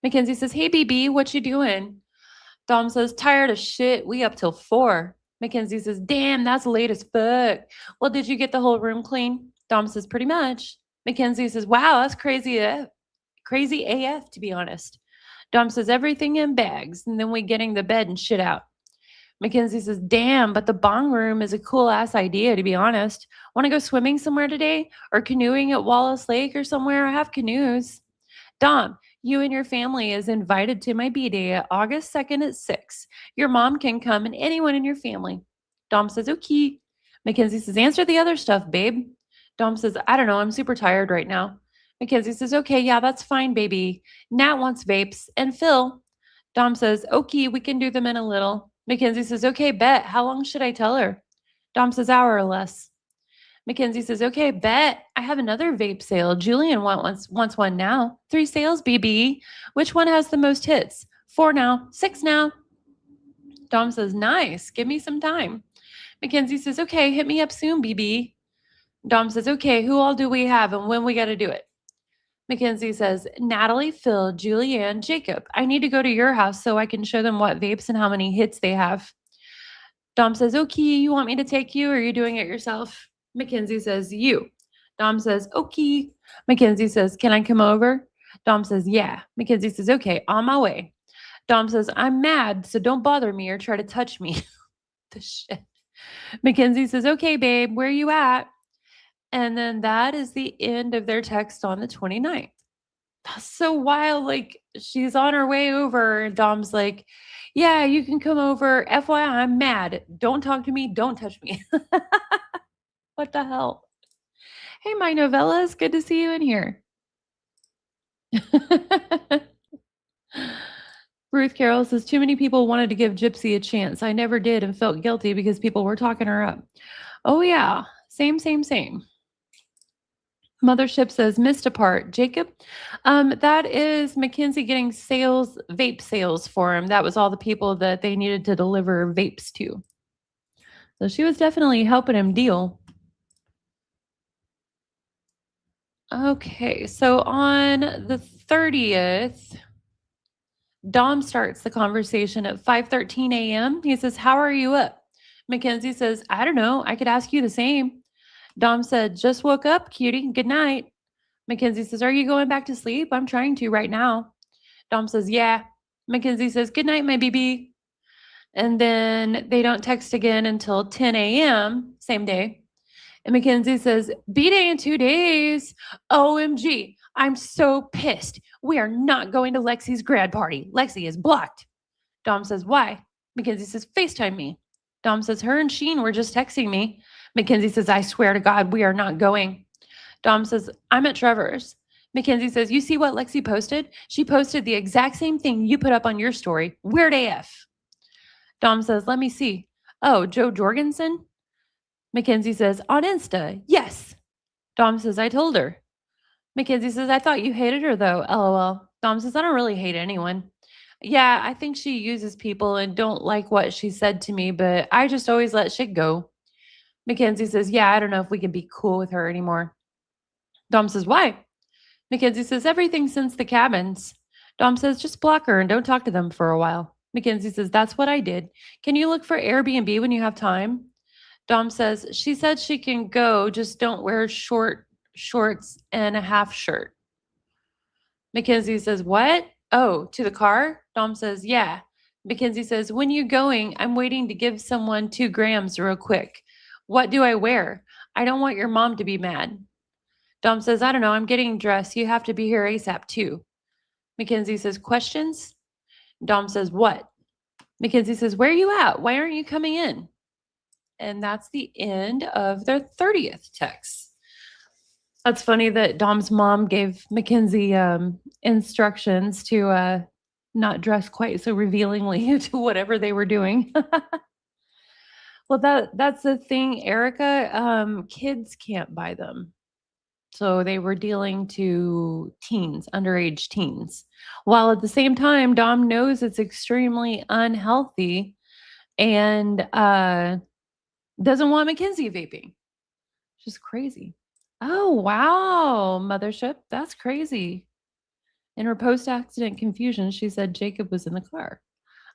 Mackenzie says, "Hey, BB, what you doing?" Dom says, "Tired of shit. We up till 4. Mackenzie says, "Damn, that's late as fuck. Well, did you get the whole room clean?" Dom says, "Pretty much." Mackenzie says, "Wow, that's crazy AF, to be honest." Dom says, "Everything in bags, and then we getting the bed and shit out." Mackenzie says, "Damn, but the bong room is a cool ass idea, to be honest. Want to go swimming somewhere today? Or canoeing at Wallace Lake or somewhere? I have canoes." Dom, you and your family is invited to my B-Day at August 2nd at 6. Your mom can come and anyone in your family. Dom says, "Okay." Mackenzie says, "Answer the other stuff, babe." Dom says, "I don't know. I'm super tired right now." Mackenzie says, "Okay, yeah, that's fine, baby. Nat wants vapes. And Phil." Dom says, "Okay, we can do them in a little." Mackenzie says, "Okay, bet. How long should I tell her?" Dom says, "Hour or less." Mackenzie says, "Okay, bet. I have another vape sale. Julian wants one now. 3 sales, BB. Which one has the most hits? 4 now. 6 now." Dom says, "Nice. Give me some time." Mackenzie says, "Okay, hit me up soon, BB." Dom says, "Okay, who all do we have and when we got to do it?" Mackenzie says, Natalie, Phil, Julianne, Jacob, I need to go to your house so I can show them what vapes and how many hits they have. Dom says, okay, you want me to take you or are you doing it yourself? Mackenzie says, you. Dom says, okay. Mackenzie says, can I come over? Dom says, yeah. Mackenzie says, okay, on my way. Dom says, I'm mad, so don't bother me or try to touch me. The shit. Mackenzie says, okay, babe, where you at? And then that is the end of their text on the 29th. That's so wild. Like, she's on her way over, and Dom's like, yeah, you can come over. FYI, I'm mad. Don't talk to me. Don't touch me. What the hell? Hey, my novellas. Good to see you in here. Ruth Carroll says, too many people wanted to give Gypsy a chance. I never did and felt guilty because people were talking her up. Oh, yeah. Same, same, same. Mothership says, missed a part. Jacob, that is Mackenzie getting sales, vape sales for him. That was all the people that they needed to deliver vapes to. So she was definitely helping him deal. Okay, so on the 30th, Dom starts the conversation at 5:13 a.m. He says, how are you up? Mackenzie says, I don't know. I could ask you the same. Dom said, just woke up, cutie. Good night. Mackenzie says, are you going back to sleep? I'm trying to right now. Dom says, yeah. Mackenzie says, good night, my BB. And then they don't text again until 10 a.m., same day. And Mackenzie says, B-Day in 2 days. OMG, I'm so pissed. We are not going to Lexi's grad party. Lexi is blocked. Dom says, why? Mackenzie says, FaceTime me. Dom says, her and Sheen were just texting me. Mackenzie says, I swear to God, we are not going. Dom says, I'm at Trevor's. Mackenzie says, you see what Lexi posted? She posted the exact same thing you put up on your story. Weird AF. Dom says, let me see. Oh, Joe Jorgensen? Mackenzie says, on Insta. Yes. Dom says, I told her. Mackenzie says, I thought you hated her though. LOL. Dom says, I don't really hate anyone. Yeah, I think she uses people and don't like what she said to me, but I just always let shit go. Mackenzie says, yeah, I don't know if we can be cool with her anymore. Dom says, why? Mackenzie says, everything since the cabins. Dom says, just block her and don't talk to them for a while. Mackenzie says, that's what I did. Can you look for Airbnb when you have time? Dom says, she said she can go, just don't wear shorts and a half shirt. Mackenzie says, what? Oh, to the car? Dom says, yeah. Mackenzie says, when you going? I'm waiting to give someone 2 grams real quick. What do I wear? I don't want your mom to be mad. Dom says, I don't know. I'm getting dressed. You have to be here ASAP too. Mackenzie says, questions? Dom says, what? Mackenzie says, where are you at? Why aren't you coming in? And that's the end of their 30th text. That's funny that Dom's mom gave Mackenzie instructions to not dress quite so revealingly to whatever they were doing. Well, that's the thing, Erica. Kids can't buy them. So they were dealing to teens, underage teens, while at the same time, Dom knows it's extremely unhealthy and doesn't want Mackenzie vaping. Just crazy. Oh, wow, Mothership. That's crazy. In her post accident confusion, she said Jacob was in the car.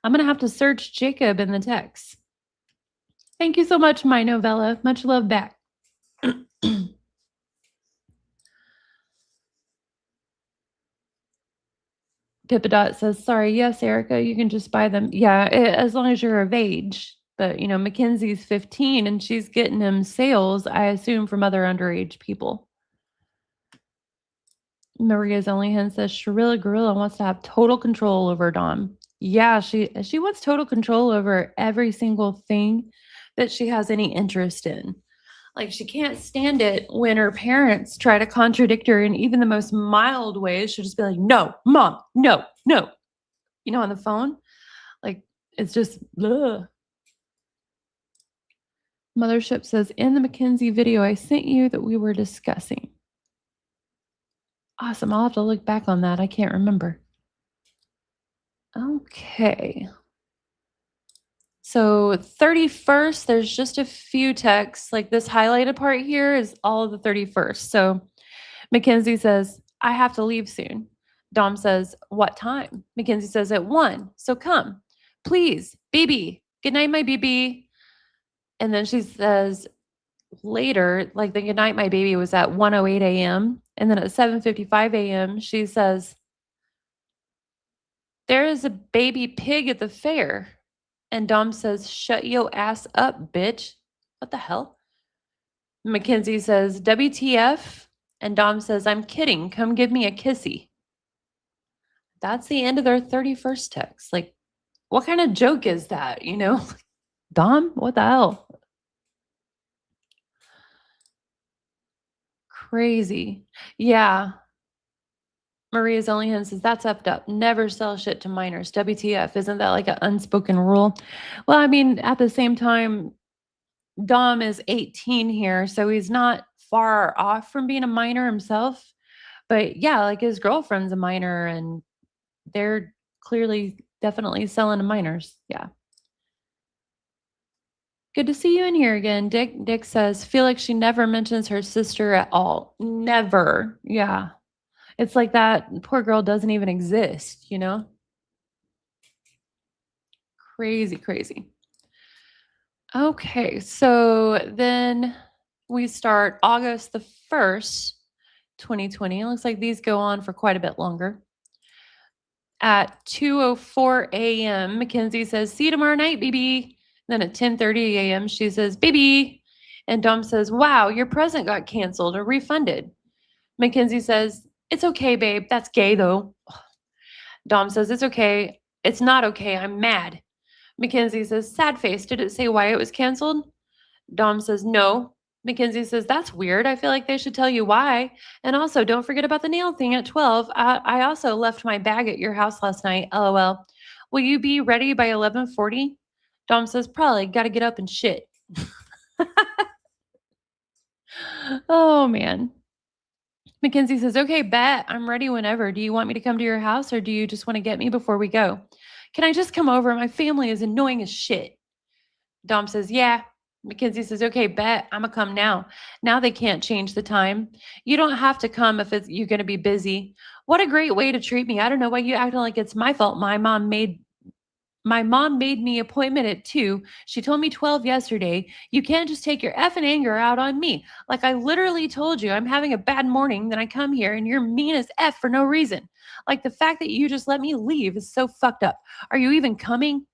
I'm going to have to search Jacob in the text. Thank you so much, my novella. Much love back. Pippadot says, sorry, yes, Erica, you can just buy them. Yeah, as long as you're of age. But, Mackenzie's 15 and she's getting them sales, I assume, from other underage people. Maria's only hen says, Sharilla Gorilla wants to have total control over Dom. Yeah, she wants total control over every single thing that she has any interest in. Like, she can't stand it when her parents try to contradict her in even the most mild ways. She'll just be like, no, mom, no, no. On the phone. Like, it's just, ugh. Mothership says, in the Mackenzie video I sent you that we were discussing. Awesome. I'll have to look back on that. I can't remember. Okay. So 31st, there's just a few texts. Like, this highlighted part here is all of the 31st. So Mackenzie says, I have to leave soon. Dom says, what time? Mackenzie says, at 1. So come. Please, baby. Good night, my baby. And then she says later, like the good night, my baby was at 1:08 a.m. And then at 7:55 a.m., she says, there is a baby pig at the fair. And Dom says, shut your ass up, bitch. What the hell? Mackenzie says, WTF? And Dom says, I'm kidding. Come give me a kissy. That's the end of their 31st text. Like, what kind of joke is that? Dom, what the hell? Crazy. Yeah. Maria's only hand says, that's effed up. Never sell shit to minors. WTF. Isn't that like an unspoken rule? Well, I mean, at the same time, Dom is 18 here, so he's not far off from being a minor himself. But yeah, like his girlfriend's a minor and they're clearly definitely selling to minors. Yeah. Good to see you in here again. Dick says, feel like she never mentions her sister at all. Never. Yeah. It's like that poor girl doesn't even exist. Crazy, crazy. Okay, so then we start August the 1st, 2020. It looks like these go on for quite a bit longer. At 2:04 a.m., Mackenzie says, see you tomorrow night, baby. Then at 10:30 a.m., she says, baby. And Dom says, wow, your present got canceled or refunded. Mackenzie says, it's okay, babe. That's gay, though. Dom says, it's okay. It's not okay. I'm mad. Mackenzie says, sad face. Did it say why it was canceled? Dom says, no. Mackenzie says, that's weird. I feel like they should tell you why. And also, don't forget about the nail thing at 12. I also left my bag at your house last night. LOL. Will you be ready by 11:40? Dom says, probably. Got to get up and shit. Oh, man. Mackenzie says, okay, bet. I'm ready whenever. Do you want me to come to your house or do you just want to get me before we go? Can I just come over? My family is annoying as shit. Dom says, yeah. Mackenzie says, okay, bet. I'm going to come now. Now they can't change the time. You don't have to come if you're going to be busy. What a great way to treat me. I don't know why you acting like it's my fault. My mom made me appointment at 2. She told me 12 yesterday. You can't just take your effing anger out on me. Like I literally told you I'm having a bad morning, then I come here and you're mean as F for no reason. Like the fact that you just let me leave is so fucked up. Are you even coming?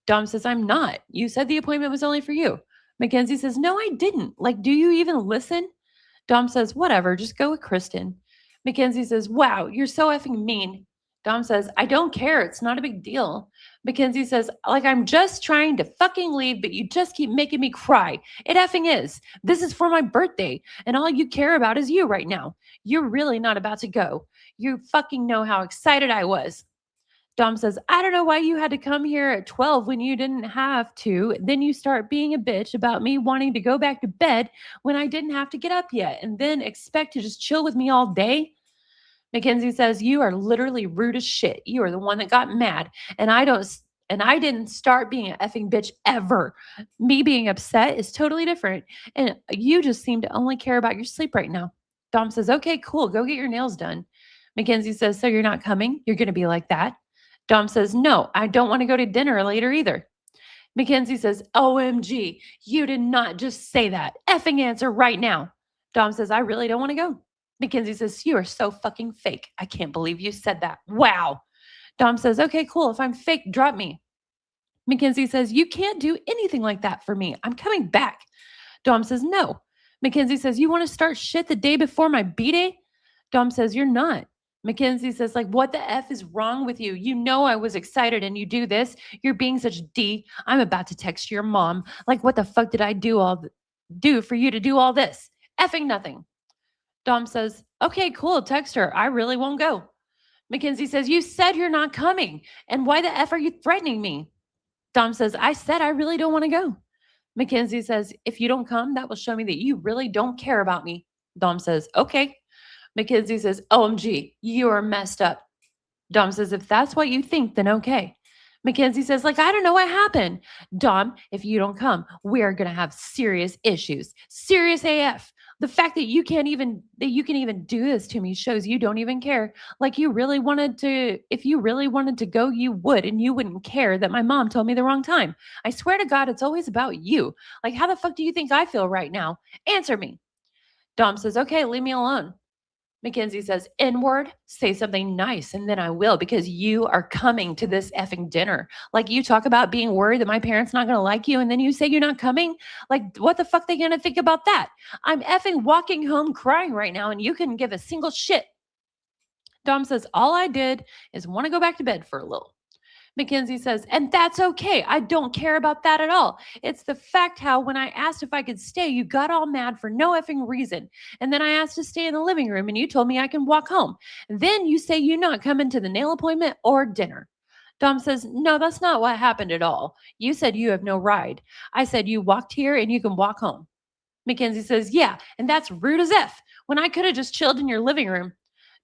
Dom says, I'm not. You said the appointment was only for you. Mackenzie says, no, I didn't. Like, do you even listen? Dom says, whatever, just go with Kristen. Mackenzie says, wow, you're so effing mean. Dom says, I don't care. It's not a big deal. Mackenzie says, like, I'm just trying to fucking leave, but you just keep making me cry. It effing is. This is for my birthday, and all you care about is you right now. You're really not about to go. You fucking know how excited I was. Dom says, I don't know why you had to come here at 12 when you didn't have to. Then you start being a bitch about me wanting to go back to bed when I didn't have to get up yet and then expect to just chill with me all day. Mackenzie says, you are literally rude as shit. You are the one that got mad. And I didn't start being an effing bitch ever. Me being upset is totally different. And you just seem to only care about your sleep right now. Dom says, okay, cool. Go get your nails done. Mackenzie says, so you're not coming? You're going to be like that? Dom says, no, I don't want to go to dinner later either. Mackenzie says, OMG, you did not just say that. Effing answer right now. Dom says, I really don't want to go. Mackenzie says, you are so fucking fake. I can't believe you said that. Wow. Dom says, okay, cool. If I'm fake, drop me. Mackenzie says, you can't do anything like that for me. I'm coming back. Dom says, no. Mackenzie says, you want to start shit the day before my B-Day? Dom says, you're not. Mackenzie says, like, what the F is wrong with you? You know I was excited and you do this. You're being such D. I'm about to text your mom. Like, what the fuck did I do for you to do all this? Effing nothing. Dom says, okay, cool. Text her. I really won't go. Mackenzie says, you said you're not coming. And why the F are you threatening me? Dom says, I said I really don't want to go. Mackenzie says, if you don't come, that will show me that you really don't care about me. Dom says, okay. Mackenzie says, OMG, you are messed up. Dom says, if that's what you think, then okay. Mackenzie says, like, I don't know what happened. Dom, if you don't come, we are going to have serious issues. Serious AF. The fact that you can even do this to me shows you don't even care. Like you really wanted to if you really wanted to go, you would, and you wouldn't care that my mom told me the wrong time. I swear to God, it's always about you. Like, how the fuck do you think I feel right now? Answer me. Dom says, okay, leave me alone. Mackenzie says, N-word, say something nice, and then I will, because you are coming to this effing dinner. Like, you talk about being worried that my parents not going to like you, and then you say you're not coming? Like, what the fuck they going to think about that? I'm effing walking home crying right now, and you couldn't give a single shit. Dom says, all I did is want to go back to bed for a little. Mackenzie says, and that's okay. I don't care about that at all. It's the fact how when I asked if I could stay, you got all mad for no effing reason. And then I asked to stay in the living room and you told me I can walk home. And then you say you're not coming to the nail appointment or dinner. Dom says, no, that's not what happened at all. You said you have no ride. I said you walked here and you can walk home. Mackenzie says, yeah, and that's rude as F when I could have just chilled in your living room.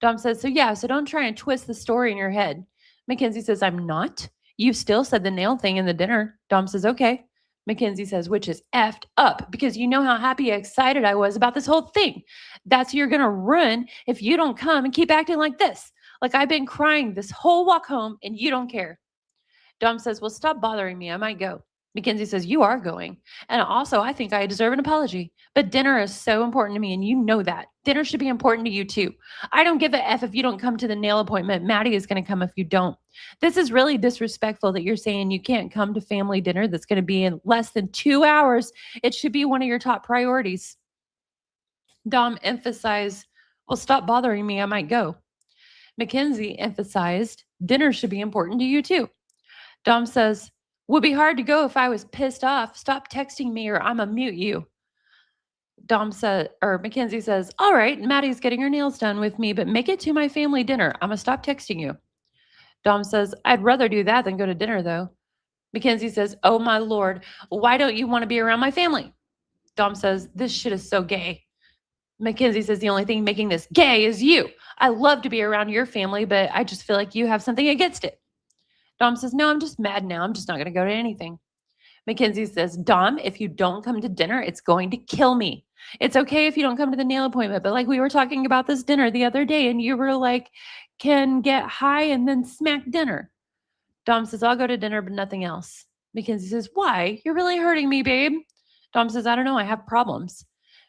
Dom says, so don't try and twist the story in your head. Mackenzie says, I'm not. You still said the nail thing in the dinner. Dom says, okay. Mackenzie says, which is effed up because you know how happy and excited I was about this whole thing. That's you're going to ruin if you don't come and keep acting like this. Like I've been crying this whole walk home and you don't care. Dom says, well, stop bothering me. I might go. Mackenzie says, you are going. And also, I think I deserve an apology. But dinner is so important to me, and you know that. Dinner should be important to you, too. I don't give a F if you don't come to the nail appointment. Maddie is going to come if you don't. This is really disrespectful that you're saying you can't come to family dinner that's going to be in less than 2 hours. It should be one of your top priorities. Dom emphasized, well, stop bothering me. I might go. Mackenzie emphasized, dinner should be important to you, too. Dom says, would be hard to go if I was pissed off. Stop texting me or I'm gonna mute you. Mackenzie says, all right, Maddie's getting her nails done with me, but make it to my family dinner. I'm gonna stop texting you. Dom says, I'd rather do that than go to dinner though. Mackenzie says, oh my Lord, why don't you want to be around my family? Dom says, this shit is so gay. Mackenzie says, the only thing making this gay is you. I love to be around your family, but I just feel like you have something against it. Dom says, no, I'm just mad now. I'm just not going to go to anything. Mackenzie says, Dom, if you don't come to dinner, it's going to kill me. It's okay if you don't come to the nail appointment, but like we were talking about this dinner the other day and you were like, can get high and then smack dinner. Dom says, I'll go to dinner, but nothing else. Mackenzie says, why? You're really hurting me, babe. Dom says, I don't know. I have problems.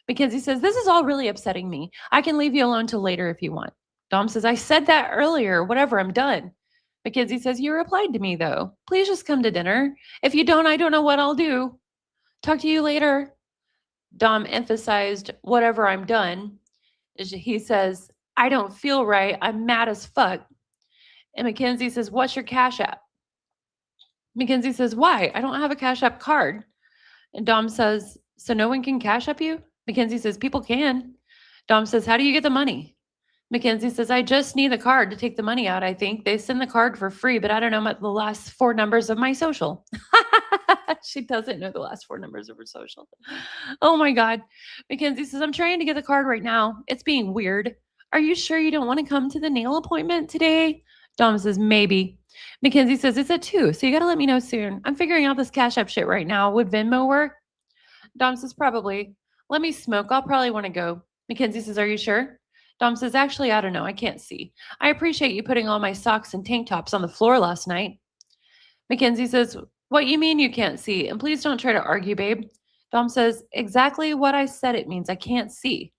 Mackenzie says, this is all really upsetting me. I can leave you alone till later if you want. Dom says, I said that earlier. Whatever, I'm done. Mackenzie says, you replied to me, though. Please just come to dinner. If you don't, I don't know what I'll do. Talk to you later. Dom emphasized, whatever, I'm done. He says, I don't feel right. I'm mad as fuck. And Mackenzie says, what's your Cash App? Mackenzie says, why? I don't have a Cash App card. And Dom says, so no one can Cash App you? Mackenzie says, people can. Dom says, how do you get the money? Mackenzie says, I just need the card to take the money out, I think. They send the card for free, but I don't know the last 4 numbers of my social. She doesn't know the last 4 numbers of her social. Oh my God. Mackenzie says, I'm trying to get the card right now. It's being weird. Are you sure you don't want to come to the nail appointment today? Dom says, maybe. Mackenzie says, it's at 2, so you got to let me know soon. I'm figuring out this Cash App shit right now. Would Venmo work? Dom says, probably. Let me smoke. I'll probably want to go. Mackenzie says, are you sure? Dom says, actually, I don't know. I can't see. I appreciate you putting all my socks and tank tops on the floor last night. Mackenzie says, what you mean you can't see? And please don't try to argue, babe. Dom says, exactly what I said it means. I can't see.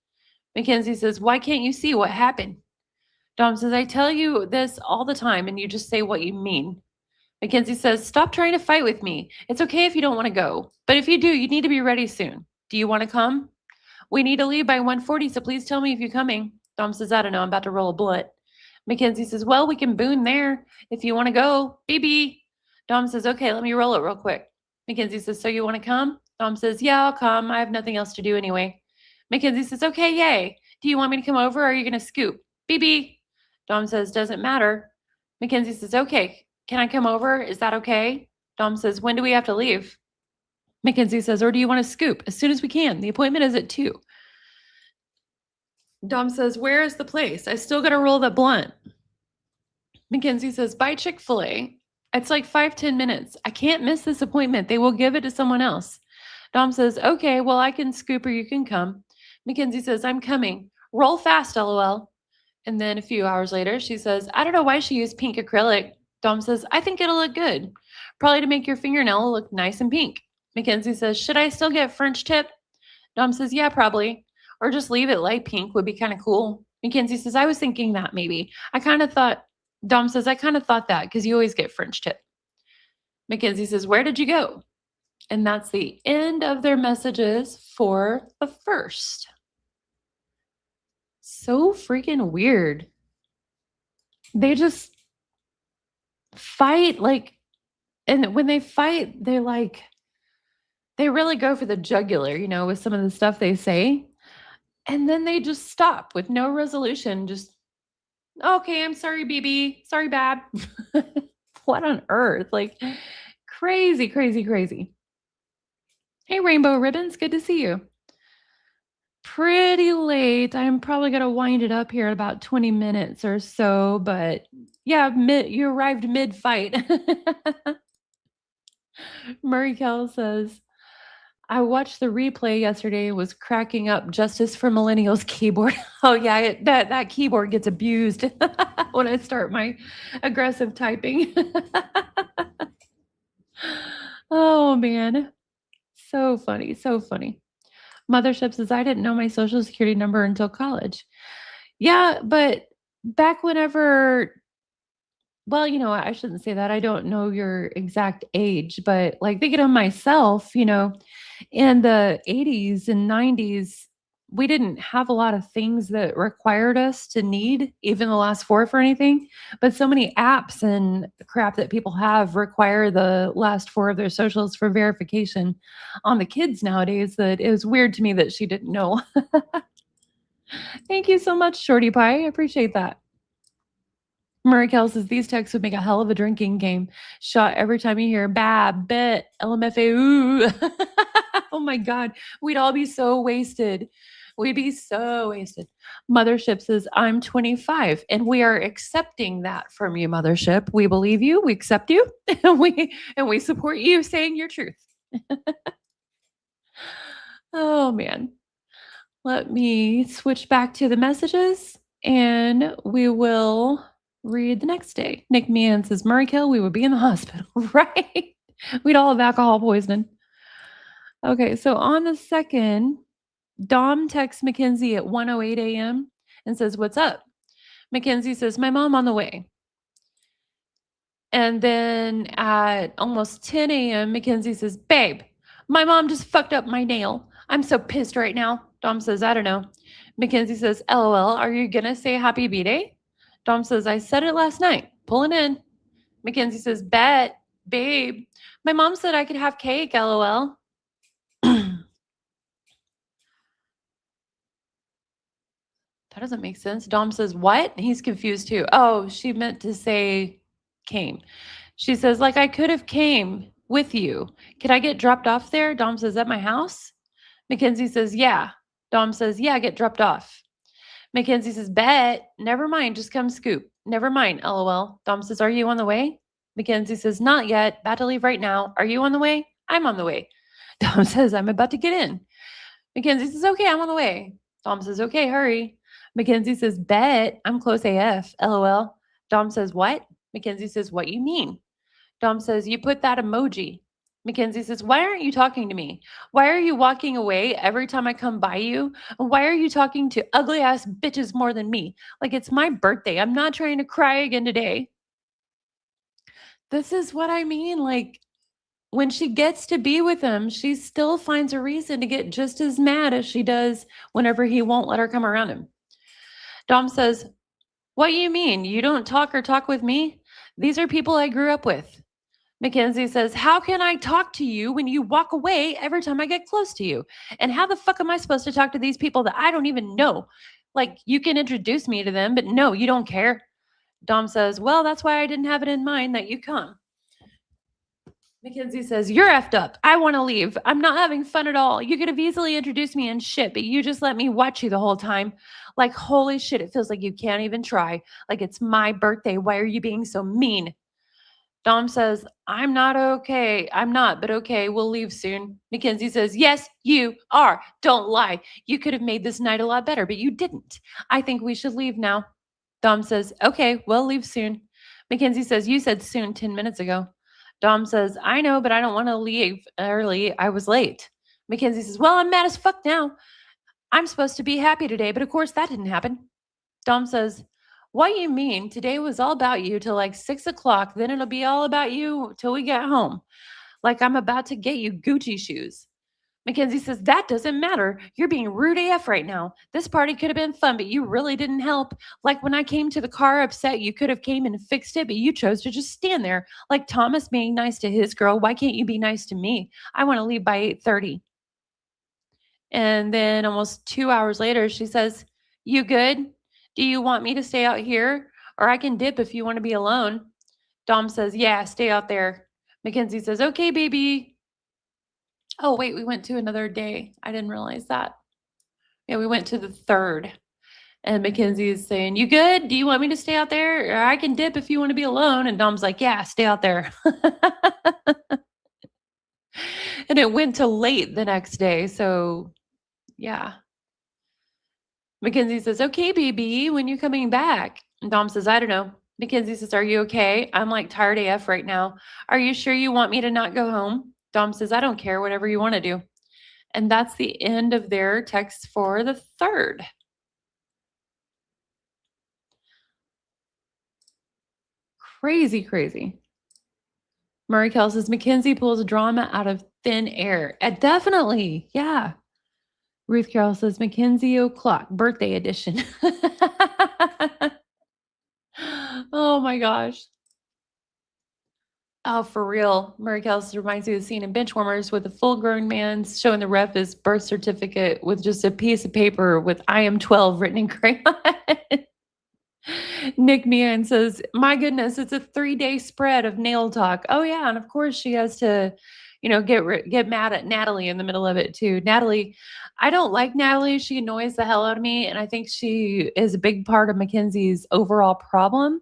Mackenzie says, why can't you see? What happened? Dom says, I tell you this all the time and you just say what you mean. Mackenzie says, stop trying to fight with me. It's okay if you don't want to go. But if you do, you need to be ready soon. Do you want to come? We need to leave by 1:40, so please tell me if you're coming. Dom says, I don't know. I'm about to roll a blunt. Mackenzie says, well, we can boon there if you want to go. BB. Dom says, okay, let me roll it real quick. Mackenzie says, so you want to come? Dom says, yeah, I'll come. I have nothing else to do anyway. Mackenzie says, okay, yay. Do you want me to come over or are you going to scoop? BB. Dom says, doesn't matter. Mackenzie says, okay, can I come over? Is that okay? Dom says, when do we have to leave? Mackenzie says, or do you want to scoop? As soon as we can. The appointment is at 2. Dom says, where is the place? I still got to roll the blunt. Mackenzie says, buy Chick-fil-A. It's like 5-10 minutes. I can't miss this appointment. They will give it to someone else. Dom says, okay, well, I can scoop or you can come. Mackenzie says, I'm coming. Roll fast, lol. And then a few hours later, she says, I don't know why she used pink acrylic. Dom says, I think it'll look good. Probably to make your fingernail look nice and pink. Mackenzie says, should I still get French tip? Dom says, yeah, probably. Or just leave it light pink would be kind of cool. Mackenzie says, I was thinking that maybe. Dom says, I kind of thought that because you always get French tip. Mackenzie says, where did you go? And that's the end of their messages for the first. So freaking weird. They just fight and when they fight, they really go for the jugular, with some of the stuff they say. And then they just stop with no resolution. Just, okay, I'm sorry, BB. Sorry, Bab. What on earth? Crazy, crazy, crazy. Hey, Rainbow Ribbons. Good to see you. Pretty late. I'm probably going to wind it up here in about 20 minutes or so. But yeah, you arrived mid-fight. Murray Kell says, I watched the replay yesterday, was cracking up. Justice for Millennials keyboard. Oh yeah, that keyboard gets abused when I start my aggressive typing. Oh man, so funny, so funny. Mothership says, I didn't know my social security number until college. Yeah, but back whenever, well, I shouldn't say that. I don't know your exact age, but thinking of myself, in the 80s and 90s, we didn't have a lot of things that required us to need even the last four for anything. But so many apps and crap that people have require the last four of their socials for verification on the kids nowadays that it was weird to me that she didn't know. Thank you so much, Shorty Pie. I appreciate that. Murray Kell says these texts would make a hell of a drinking game. Shot every time you hear bab, bet, LMFA, ooh. Oh my God. We'd all be so wasted. We'd be so wasted. Mothership says, I'm 25, and we are accepting that from you, Mothership. We believe you, we accept you, and we support you saying your truth. Oh man. Let me switch back to the messages, and we will read the next day. Nick Meehan says, Murray Kill, we would be in the hospital, right? We'd all have alcohol poisoning. Okay, so on the second, Dom texts Mackenzie at 1:08 a.m. and says, what's up? Mackenzie says, my mom on the way. And then at almost 10 a.m., Mackenzie says, babe, my mom just fucked up my nail. I'm so pissed right now. Dom says, I don't know. Mackenzie says, LOL, are you going to say happy B-Day? Dom says, I said it last night. Pulling in. Mackenzie says, bet, babe. My mom said I could have cake, LOL. That doesn't make sense. Dom says, what? He's confused too. Oh, she meant to say came. She says, I could have came with you. Could I get dropped off there? Dom says, at my house? Mackenzie says, yeah. Dom says, yeah, get dropped off. Mackenzie says, bet. Never mind, just come scoop. Never mind, LOL. Dom says, are you on the way? Mackenzie says, not yet. About to leave right now. Are you on the way? I'm on the way. Dom says, I'm about to get in. Mackenzie says, okay, I'm on the way. Dom says, okay, hurry. Mackenzie says, bet. I'm close AF, LOL. Dom says, what? Mackenzie says, what you mean? Dom says, you put that emoji. Mackenzie says, why aren't you talking to me? Why are you walking away every time I come by you? Why are you talking to ugly ass bitches more than me? It's my birthday. I'm not trying to cry again today. This is what I mean. When she gets to be with him, she still finds a reason to get just as mad as she does whenever he won't let her come around him. Dom says, what you mean? You don't talk with me? These are people I grew up with. Mackenzie says, how can I talk to you when you walk away every time I get close to you? And how the fuck am I supposed to talk to these people that I don't even know? You can introduce me to them, but no, you don't care. Dom says, well, that's why I didn't have it in mind that you come. Mackenzie says, you're effed up. I want to leave. I'm not having fun at all. You could have easily introduced me and shit, but you just let me watch you the whole time. Holy shit, it feels like you can't even try. It's my birthday. Why are you being so mean? Dom says, I'm not okay. I'm not, but okay, we'll leave soon. Mackenzie says, yes, you are. Don't lie. You could have made this night a lot better, but you didn't. I think we should leave now. Dom says, okay, we'll leave soon. Mackenzie says, you said soon 10 minutes ago. Dom says, I know, but I don't want to leave early. I was late. Mackenzie says, well, I'm mad as fuck now. I'm supposed to be happy today, but of course that didn't happen. Dom says, what you mean? Today was all about you till like 6 o'clock. Then it'll be all about you till we get home. Like I'm about to get you Gucci shoes. Mackenzie says, that doesn't matter. You're being rude AF right now. This party could have been fun, but you really didn't help. Like when I came to the car upset, you could have came and fixed it, but you chose to just stand there. Like Thomas being nice to his girl. Why can't you be nice to me? I want to leave by 8:30. And then almost 2 hours later, she says, you good? Do you want me to stay out here? Or I can dip if you want to be alone. Dom says, yeah, stay out there. Mackenzie says, okay, baby. Oh, wait, we went to another day. I didn't realize that. Yeah, we went to the third. And Mackenzie is saying, you good? Do you want me to stay out there? Or I can dip if you want to be alone. And Dom's like, yeah, stay out there. And it went till late the next day. So, yeah. Mackenzie says, okay, baby, when you coming back? And Dom says, I don't know. Mackenzie says, are you okay? I'm like tired AF right now. Are you sure you want me to not go home? Dom says, I don't care, whatever you want to do. And that's the end of their text for the third. Crazy, crazy. Murray Kell says, Mackenzie pulls drama out of thin air. Definitely. Yeah. Ruth Carroll says, Mackenzie O'Clock, birthday edition. Oh my gosh. Oh, for real. Murray Kells reminds me of the scene in Benchwarmers with a full grown man showing the ref his birth certificate with just a piece of paper with I am 12 written in crayon. Nick Meehan says, my goodness, it's a 3-day spread of nail talk. Oh, yeah. And of course, she has to, get mad at Natalie in the middle of it, too. Natalie, I don't like Natalie. She annoys the hell out of me. And I think she is a big part of Mackenzie's overall problem.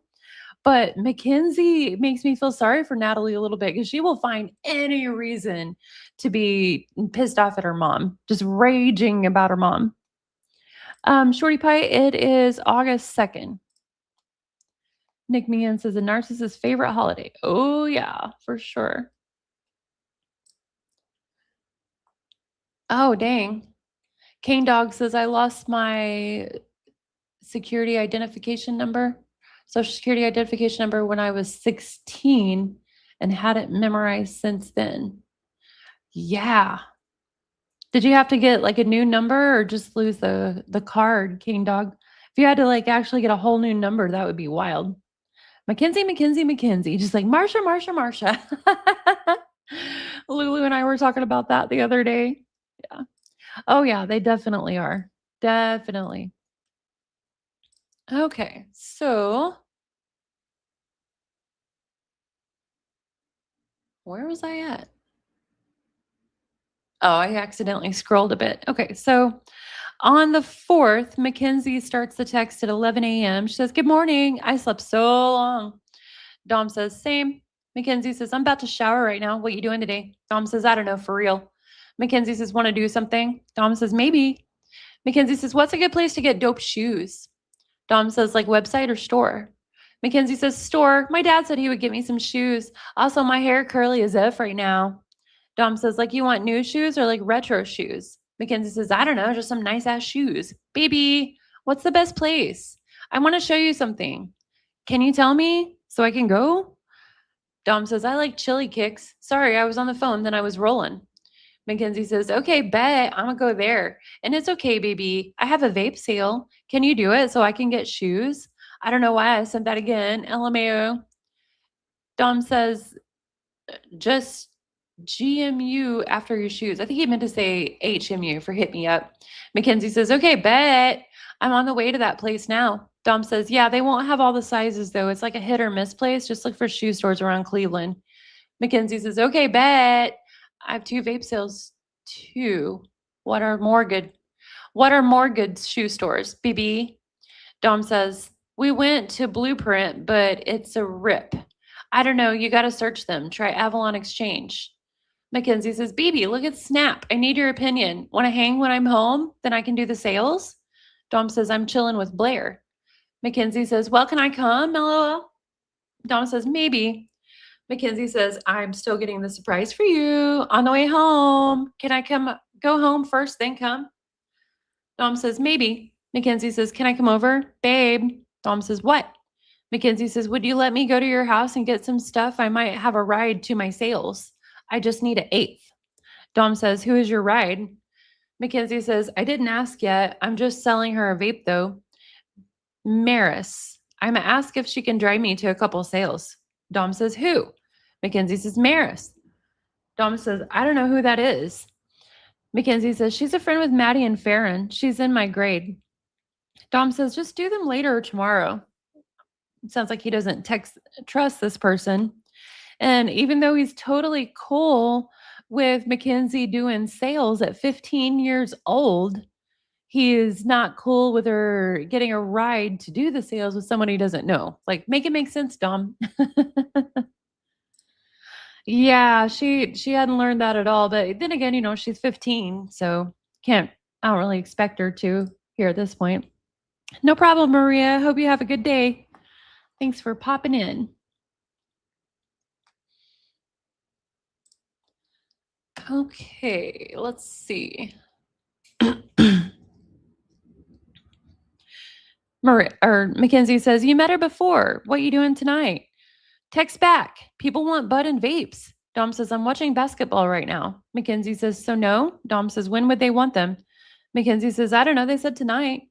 But Mackenzie makes me feel sorry for Natalie a little bit because she will find any reason to be pissed off at her mom, just raging about her mom. Shorty Pie, it is August 2nd. Nick Meehan says a narcissist's favorite holiday. Oh, yeah, for sure. Oh, dang. Cane Dog says I lost my security identification number, social security identification number when I was 16 and had it memorized since then. Yeah. Did you have to get like a new number or just lose the card, Cane Dog? If you had to like actually get a whole new number, that would be wild. Mackenzie, just like Marsha. Lulu and I were talking about that the other day. Yeah. Oh yeah, they definitely are. Definitely. Okay, so where was I at? Oh, I accidentally scrolled a bit. Okay, so on the 4th, Mackenzie starts the text at 11 a.m. She says, good morning. I slept so long. Dom says, same. Mackenzie says, I'm about to shower right now. What you doing today? Dom says, I don't know, for real. Mackenzie says, want to do something? Dom says, maybe. Mackenzie says, what's a good place to get dope shoes? Dom says, like website or store? Mackenzie says, store. My dad said he would get me some shoes. Also, my hair curly as F right now. Dom says, like, you want new shoes or like retro shoes? Mackenzie says, I don't know, just some nice ass shoes. Baby, what's the best place? I want to show you something. Can you tell me so I can go? Dom says, I like chili kicks. Sorry, I was on the phone, then I was rolling. Mackenzie says, okay, bet. I'm going to go there. And it's okay, baby. I have a vape sale. Can you do it so I can get shoes? I don't know why I sent that again. LMAO. Dom says, just GMU after your shoes. I think he meant to say HMU for hit me up. Mackenzie says, okay, bet. I'm on the way to that place now. Dom says, yeah, they won't have all the sizes though. It's like a hit or miss place. Just look for shoe stores around Cleveland. Mackenzie says, okay, bet. I have 2 vape sales too. What are more good shoe stores, BB? Dom says, we went to Blueprint, but it's a rip. I don't know. You got to search them. Try Avalon Exchange. Mackenzie says, BB, look at Snap. I need your opinion. Want to hang when I'm home? Then I can do the sales. Dom says, I'm chilling with Blair. Mackenzie says, well, can I come? LOL. Dom says, maybe. Mackenzie says, I'm still getting the surprise for you on the way home. Can I go home first, then come? Dom says, maybe. Mackenzie says, can I come over? Babe. Dom says, what? Mackenzie says, would you let me go to your house and get some stuff? I might have a ride to my sales. I just need an eighth. Dom says, who is your ride? Mackenzie says, I didn't ask yet. I'm just selling her a vape though. Maris. I'm going to ask if she can drive me to a couple sales. Dom says, who? Mackenzie says, Maris. Dom says, I don't know who that is. Mackenzie says, she's a friend with Maddie and Farron. She's in my grade. Dom says, just do them later or tomorrow. It sounds like he doesn't trust this person. And even though he's totally cool with Mackenzie doing sales at 15 years old, he is not cool with her getting a ride to do the sales with someone he doesn't know. Like, make it make sense, Dom. Yeah, she hadn't learned that at all. But then again, she's 15, so I don't really expect her to here at this point. No problem, Maria. Hope you have a good day. Thanks for popping in. Okay, let's see. Mackenzie says, you met her before. What you doing tonight? Text back. People want bud and vapes. Dom says, I'm watching basketball right now. Mackenzie says, so no? Dom says, when would they want them? Mackenzie says, I don't know. They said tonight.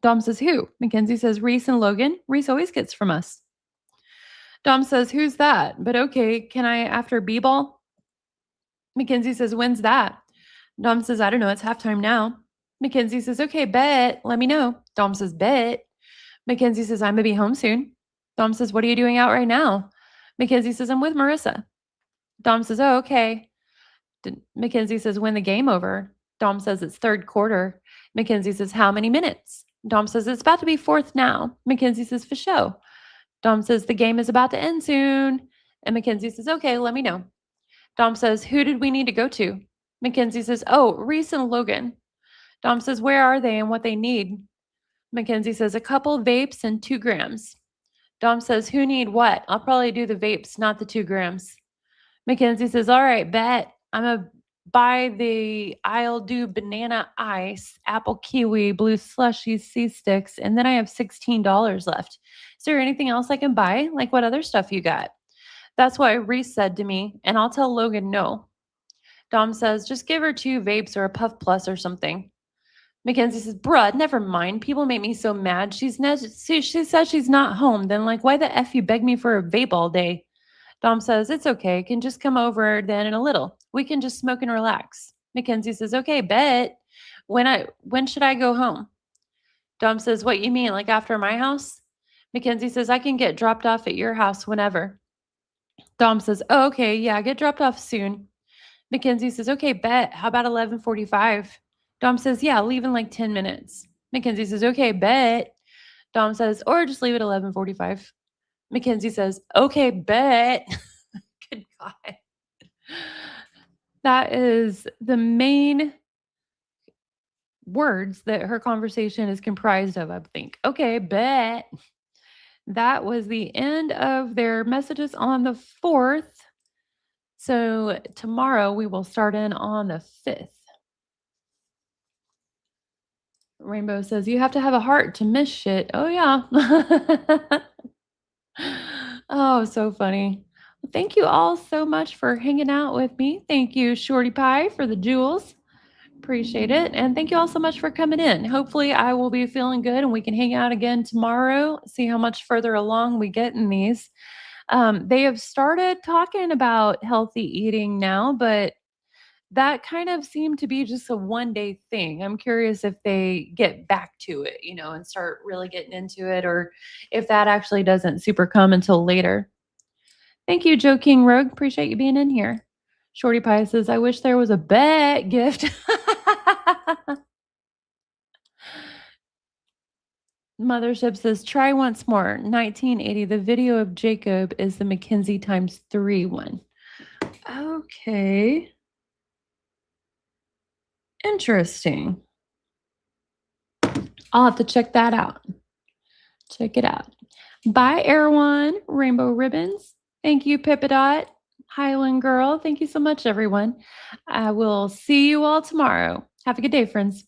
Dom says, who? Mackenzie says, Reese and Logan. Reese always gets from us. Dom says, who's that? But okay, can I after B-ball? Mackenzie says, when's that? Dom says, I don't know. It's halftime now. Mackenzie says, okay, bet. Let me know. Dom says, bet. Mackenzie says, I'm going to be home soon. Dom says, what are you doing out right now? Mackenzie says, I'm with Marissa. Dom says, oh, okay. Mackenzie says, when the game over? Dom says, it's third quarter. Mackenzie says, how many minutes? Dom says, it's about to be fourth now. Mackenzie says, for show. Dom says, the game is about to end soon. And Mackenzie says, okay, let me know. Dom says, who did we need to go to? Mackenzie says, oh, Reese and Logan. Dom says, where are they and what they need? Mackenzie says, a couple vapes and 2 grams. Dom says, who need what? I'll probably do the vapes, not the 2 grams. Mackenzie says, all right, bet. I'm going to buy I'll do banana ice, apple kiwi, blue slushy, sea sticks, and then I have $16 left. Is there anything else I can buy? Like what other stuff you got? That's what Reese said to me, and I'll tell Logan no. Dom says, just give her 2 vapes or a Puff Plus or something. Mackenzie says, bruh, never mind. People make me so mad. She says she's not home. Then why the F you beg me for a vape all day? Dom says, it's okay. Can just come over then in a little. We can just smoke and relax. Mackenzie says, okay, bet. When should I go home? Dom says, what you mean, like after my house? Mackenzie says, I can get dropped off at your house whenever. Dom says, oh, okay, yeah, get dropped off soon. Mackenzie says, okay, bet. How about 11:45? Dom says, yeah, leave in like 10 minutes. Mackenzie says, okay, bet. Dom says, or just leave at 11:45. Mackenzie says, okay, bet. Good God. That is the main words that her conversation is comprised of, I think. Okay, bet. That was the end of their messages on the 4th. So tomorrow we will start in on the 5th. Rainbow says, you have to have a heart to miss shit. Oh, yeah. Oh, so funny. Well, thank you all so much for hanging out with me. Thank you, Shorty Pie, for the jewels. Appreciate it. And thank you all so much for coming in. Hopefully I will be feeling good and we can hang out again tomorrow, see how much further along we get in these. They have started talking about healthy eating now, but that kind of seemed to be just a one-day thing. I'm curious if they get back to it, and start really getting into it, or if that actually doesn't super come until later. Thank you, Joe King Rogue. Appreciate you being in here. Shorty Pie says, I wish there was a bet gift. Mothership says, try once more. 1980. The video of Jacob is the Mackenzie times 3 one. Okay. Interesting. I'll have to check that out. Check it out. Bye, Erwan. Rainbow Ribbons. Thank you, Pippadot. Highland Girl. Thank you so much, everyone. I will see you all tomorrow. Have a good day, friends.